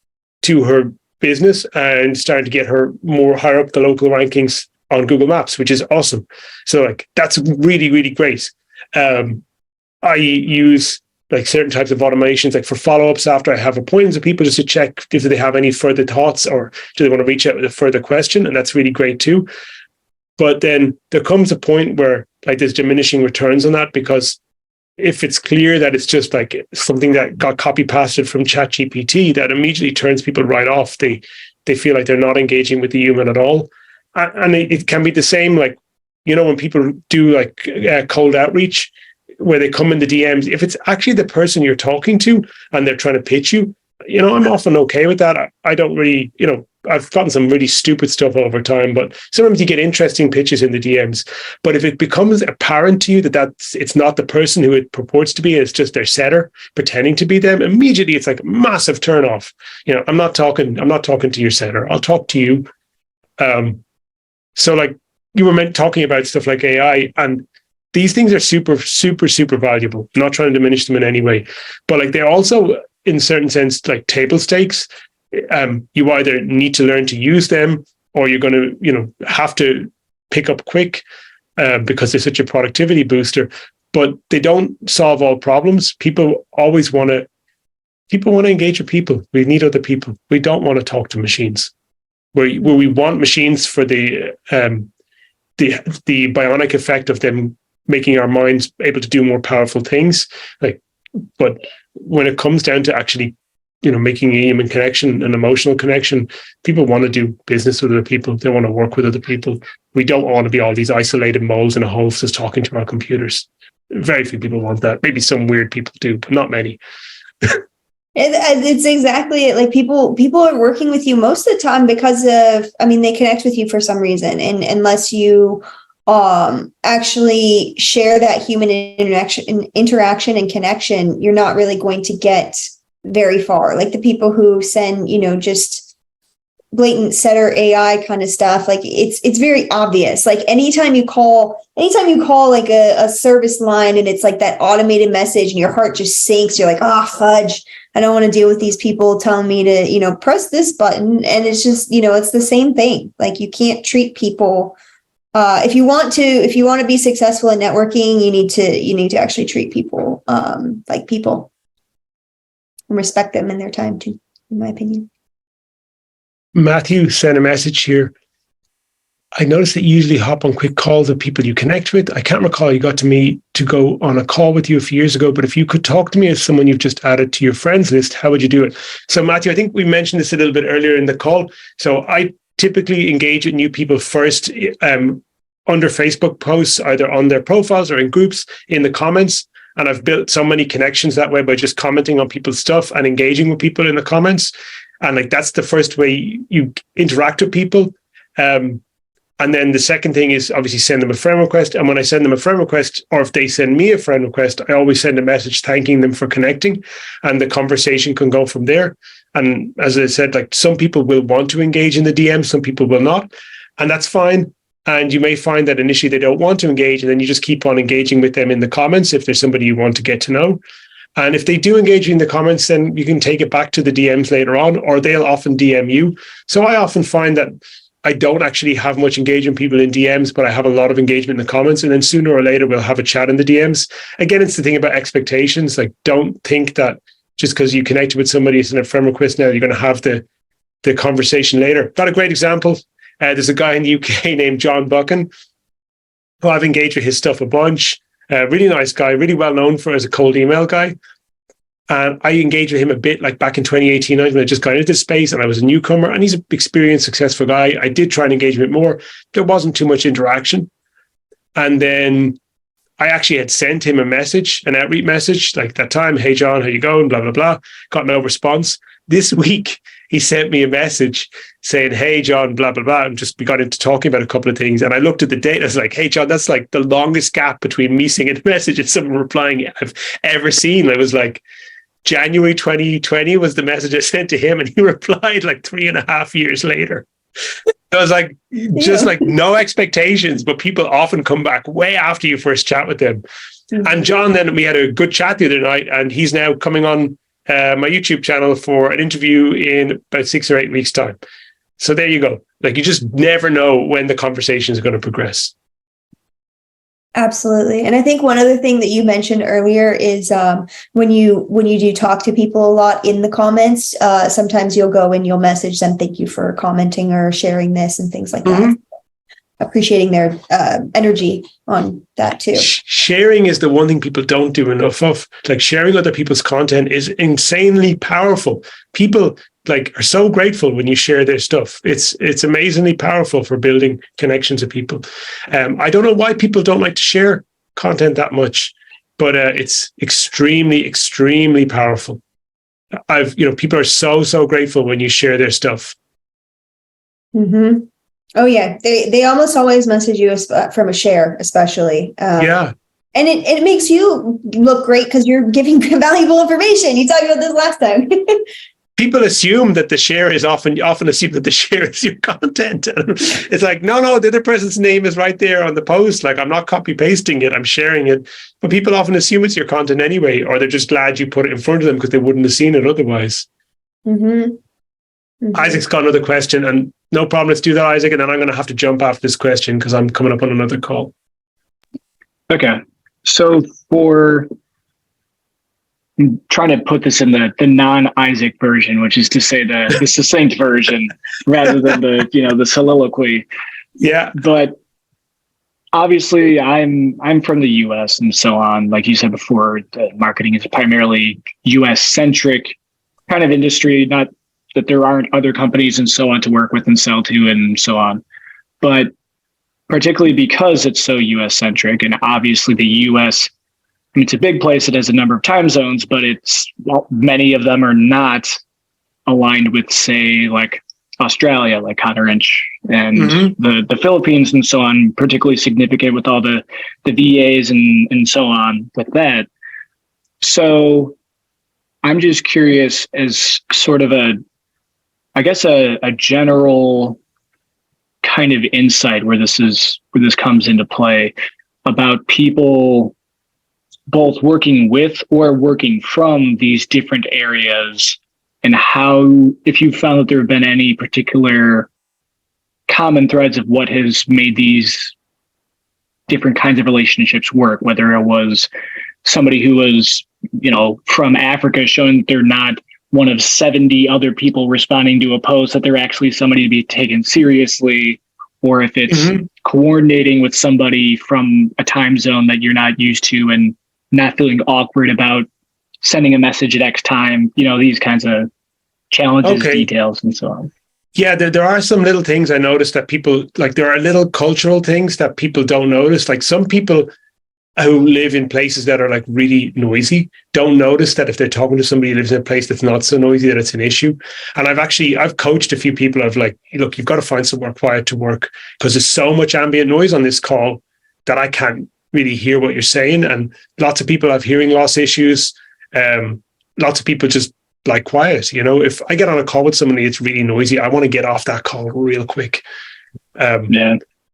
to her business and starting to get her more higher up the local rankings on Google Maps, which is awesome. So like that's really, really great. I use like certain types of automations, like for follow-ups after I have appointments with people, just to check if they have any further thoughts or do they want to reach out with a further question. And that's really great too. But then there comes a point where like there's diminishing returns on that, because if it's clear that it's just like something that got copy pasted from ChatGPT, that immediately turns people right off. They feel like they're not engaging with the human at all. And it can be the same, like, you know, when people do like cold outreach, where they come in the DMs, if it's actually the person you're talking to and they're trying to pitch you, you know, I'm often okay with that. I don't really, you know, I've gotten some really stupid stuff over time, but sometimes you get interesting pitches in the DMs. But if it becomes apparent to you that it's not the person who it purports to be, it's just their setter pretending to be them, immediately it's like a massive turn off. You know, I'm not talking to your setter. I'll talk to you. So like you were talking about stuff like AI, and these things are super, super, super valuable. I'm not trying to diminish them in any way, but like they're also, in certain sense, like table stakes. You either need to learn to use them, or you're going to, you know, have to pick up quick because they're such a productivity booster. But they don't solve all problems. People want to engage with people. We need other people. We don't want to talk to machines. Where we want machines for the bionic effect of them making our minds able to do more powerful things. Like, but when it comes down to actually, you know, making a human connection, an emotional connection, people want to do business with other people. They want to work with other people. We don't want to be all these isolated moles in a hole just talking to our computers. Very few people want that. Maybe some weird people do, but not many. It's exactly it. Like people are working with you most of the time because of, I mean, they connect with you for some reason. And unless you actually share that human interaction and connection, you're not really going to get very far. Like the people who send, you know, just blatant setter AI kind of stuff, like it's very obvious. Like anytime you call like a service line and it's like that automated message and your heart just sinks, you're like, oh fudge, I don't want to deal with these people telling me to, you know, press this button. And it's just, you know, it's the same thing. Like you can't treat people if you want to be successful in networking, you need to actually treat people like people. And respect them in their time too, in my opinion. Matthew sent a message here. I noticed that you usually hop on quick calls with people you connect with. I can't recall you got to me to go on a call with you a few years ago, but if you could talk to me as someone you've just added to your friends list, how would you do it? So Matthew, I think we mentioned this a little bit earlier in the call. So I typically engage with new people first under Facebook posts, either on their profiles or in groups in the comments. And I've built so many connections that way by just commenting on people's stuff and engaging with people in the comments. And like, that's the first way you interact with people. And then the second thing is obviously send them a friend request. And when I send them a friend request, or if they send me a friend request, I always send a message thanking them for connecting, and the conversation can go from there. And as I said, like some people will want to engage in the DM, some people will not, and that's fine. And you may find that initially they don't want to engage, and then you just keep on engaging with them in the comments if there's somebody you want to get to know. And if they do engage in the comments, then you can take it back to the DMs later on, or they'll often DM you. So I often find that I don't actually have much engagement with people in DMs, but I have a lot of engagement in the comments. And then sooner or later, we'll have a chat in the DMs. Again, it's the thing about expectations. Like, don't think that just because you connected with somebody in a friend request now, you're going to have the conversation later. Got a great example. There's a guy in the UK named John Buchan, who I've engaged with his stuff a bunch. Really nice guy, really well known as a cold email guy. And I engaged with him a bit like back in 2018 when I just got into this space and I was a newcomer, and he's an experienced, successful guy. I did try and engage a bit more. There wasn't too much interaction. And then I actually had sent him a message, an outreach message, like that time, hey, John, how you going? Blah, blah, blah. Got no response. This week, he sent me a message saying, hey, John, blah, blah, blah. And we got into talking about a couple of things. And I looked at the date. I was like, hey, John, that's like the longest gap between me seeing a message and someone replying I've ever seen. It was like January 2020 was the message I sent to him, and he replied like 3.5 years later. I was like, just like no expectations, but people often come back way after you first chat with them. Mm-hmm. And John, then we had a good chat the other night, and he's now coming on my YouTube channel for an interview in about 6 or 8 weeks' time. So there you go. Like, you just never know when the conversation is going to progress. Absolutely. And I think one other thing that you mentioned earlier is when you do talk to people a lot in the comments, sometimes you'll go and you'll message them, thank you for commenting or sharing this and things like that. appreciating their energy on that too. Sharing is the one thing people don't do enough of. Like, sharing other people's content is insanely powerful. People like are so grateful when you share their stuff. It's amazingly powerful for building connections with people. I don't know why people don't like to share content that much, but it's extremely, extremely powerful. People are so grateful when you share their stuff. Mm-hmm. Oh yeah, they almost always message you from a share, especially. Yeah. And it makes you look great because you're giving valuable information. You talked about this last time. People assume that the share is often assume that the share is your content. It's like, no, the other person's name is right there on the post. Like, I'm not copy pasting it, I'm sharing it. But people often assume it's your content anyway, or they're just glad you put it in front of them because they wouldn't have seen it otherwise. Mm-hmm. Mm-hmm. Isaac's got another question, and no problem, let's do that, Isaac, and then I'm going to have to jump after this question because I'm coming up on another call. Okay. So I'm trying to put this in the non-Isaac version, which is to say the succinct version rather than the soliloquy. Yeah. But obviously I'm from the US and so on. Like you said before, marketing is primarily US centric kind of industry, not that there aren't other companies and so on to work with and sell to and so on. But particularly because it's so US centric, and obviously the US, I mean, it's a big place. It has a number of time zones, but many of them are not aligned with, say, like Australia, like Connor Inch, and the Philippines and so on, particularly significant with all the VAs and so on with that. So I'm just curious, as sort of a general kind of insight where this comes into play, about people both working with or working from these different areas, and how, if you found that there have been any particular common threads of what has made these different kinds of relationships work, whether it was somebody who was, from Africa showing that they're not one of 70 other people responding to a post, that they're actually somebody to be taken seriously, or if it's coordinating with somebody from a time zone that you're not used to and not feeling awkward about sending a message at X time, these kinds of challenges, details, and so on. Yeah, there are some little things I noticed that people, like, there are little cultural things that people don't notice. Like, some people who live in places that are like really noisy don't notice that if they're talking to somebody who lives in a place that's not so noisy, that it's an issue. And I've coached a few people. I've like, look, you've got to find somewhere quiet to work because there's so much ambient noise on this call that I can't really hear what you're saying. And lots of people have hearing loss issues. Lots of people just like quiet. If I get on a call with somebody, it's really noisy, I want to get off that call real quick.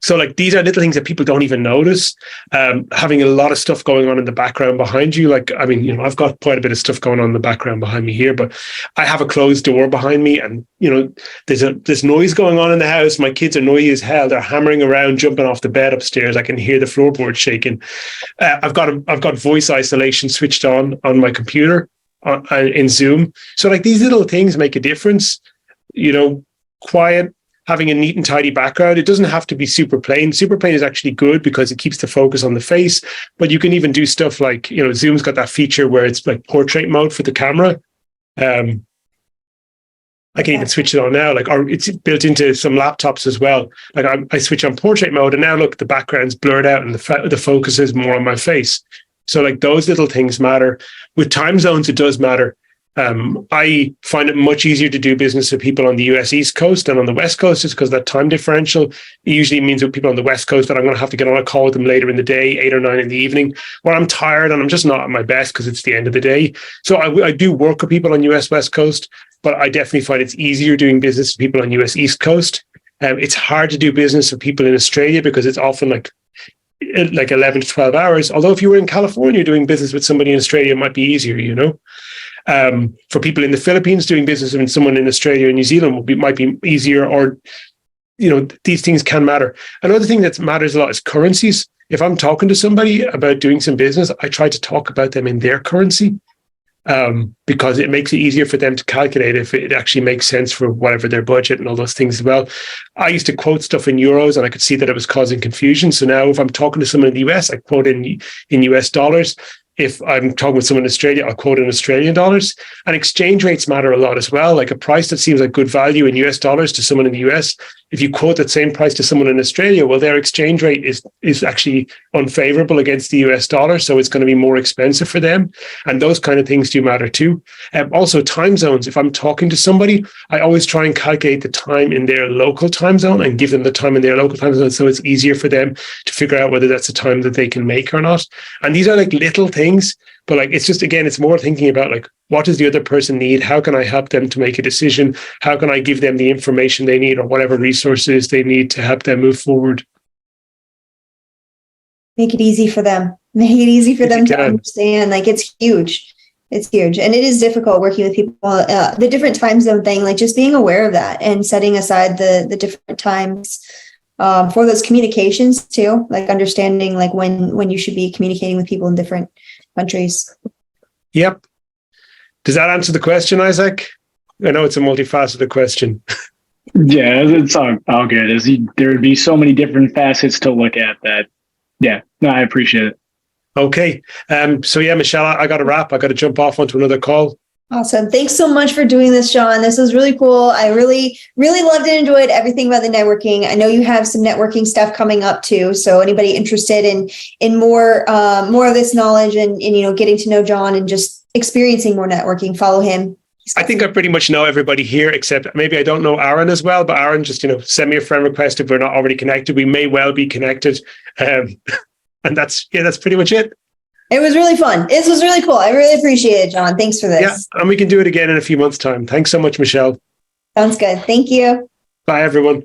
So like, these are little things that people don't even notice. Having a lot of stuff going on in the background behind you. Like, I mean, I've got quite a bit of stuff going on in the background behind me here, but I have a closed door behind me, and there's noise going on in the house. My kids are noisy as hell. They're hammering around, jumping off the bed upstairs. I can hear the floorboard shaking. I've got voice isolation switched on my computer in Zoom. So like, these little things make a difference. Quiet, having a neat and tidy background. It doesn't have to be super plain. Super plain is actually good because it keeps the focus on the face, but you can even do stuff like, Zoom's got that feature where it's like portrait mode for the camera. I can even switch it on now, or it's built into some laptops as well. Like, I switch on portrait mode, and now look, the background's blurred out and the focus is more on my face. So like, those little things matter. With time zones, it does matter. I find it much easier to do business with people on the US East Coast than on the West Coast, just because that time differential. It usually means with people on the West Coast that I'm going to have to get on a call with them later in the day, 8 or 9 in the evening, where I'm tired and I'm just not at my best because it's the end of the day. So I do work with people on US West Coast, but I definitely find it's easier doing business with people on US East Coast. It's hard to do business with people in Australia because it's often like 11 to 12 hours. Although if you were in California doing business with somebody in Australia, it might be easier, for people in the Philippines, doing business with someone in Australia and New Zealand might be easier, or, these things can matter. Another thing that matters a lot is currencies. If I'm talking to somebody about doing some business, I try to talk about them in their currency. because it makes it easier for them to calculate if it actually makes sense for whatever their budget and all those things as well. I used to quote stuff in euros and I could see that it was causing confusion. So now if I'm talking to someone in the US, I quote in US dollars. If I'm talking with someone in Australia, I'll quote in Australian dollars. And exchange rates matter a lot as well. Like a price that seems like good value in US dollars to someone in the US, if you quote that same price to someone in Australia, well, their exchange rate is actually unfavorable against the US dollar. So it's going to be more expensive for them. And those kind of things do matter too. Also, time zones. If I'm talking to somebody, I always try and calculate the time in their local time zone and give them the time in their local time zone. So it's easier for them to figure out whether that's a time that they can make or not. And these are like little things, but like, it's just, again, it's more thinking about like, what does the other person need? How can I help them to make a decision? How can I give them the information they need or whatever resources they need to help them move forward? Make it easy for them. Make it easy for them to understand. Like, it's huge. It's huge. And it is difficult working with people. The different time zone thing, like just being aware of that and setting aside the different times for those communications too, like understanding like when you should be communicating with people in different countries. Yep. Does that answer the question, Isaac? I know it's a multifaceted question. Yeah, it's all good. There would be so many different facets to look at that. Yeah, no, I appreciate it. Okay. So yeah, Michele, I got to wrap. I got to jump off onto another call. Awesome. Thanks so much for doing this, John. This was really cool. I really, really loved and enjoyed everything about the networking. I know you have some networking stuff coming up too. So anybody interested in more of this knowledge and getting to know John and just experiencing more networking, follow him. I think I pretty much know everybody here, except maybe I don't know Aaron as well, but Aaron, just, send me a friend request if we're not already connected. We may well be connected. And that's pretty much it. It was really fun. This was really cool. I really appreciate it, John. Thanks for this. Yeah, and we can do it again in a few months' time. Thanks so much, Michele. Sounds good. Thank you. Bye, everyone.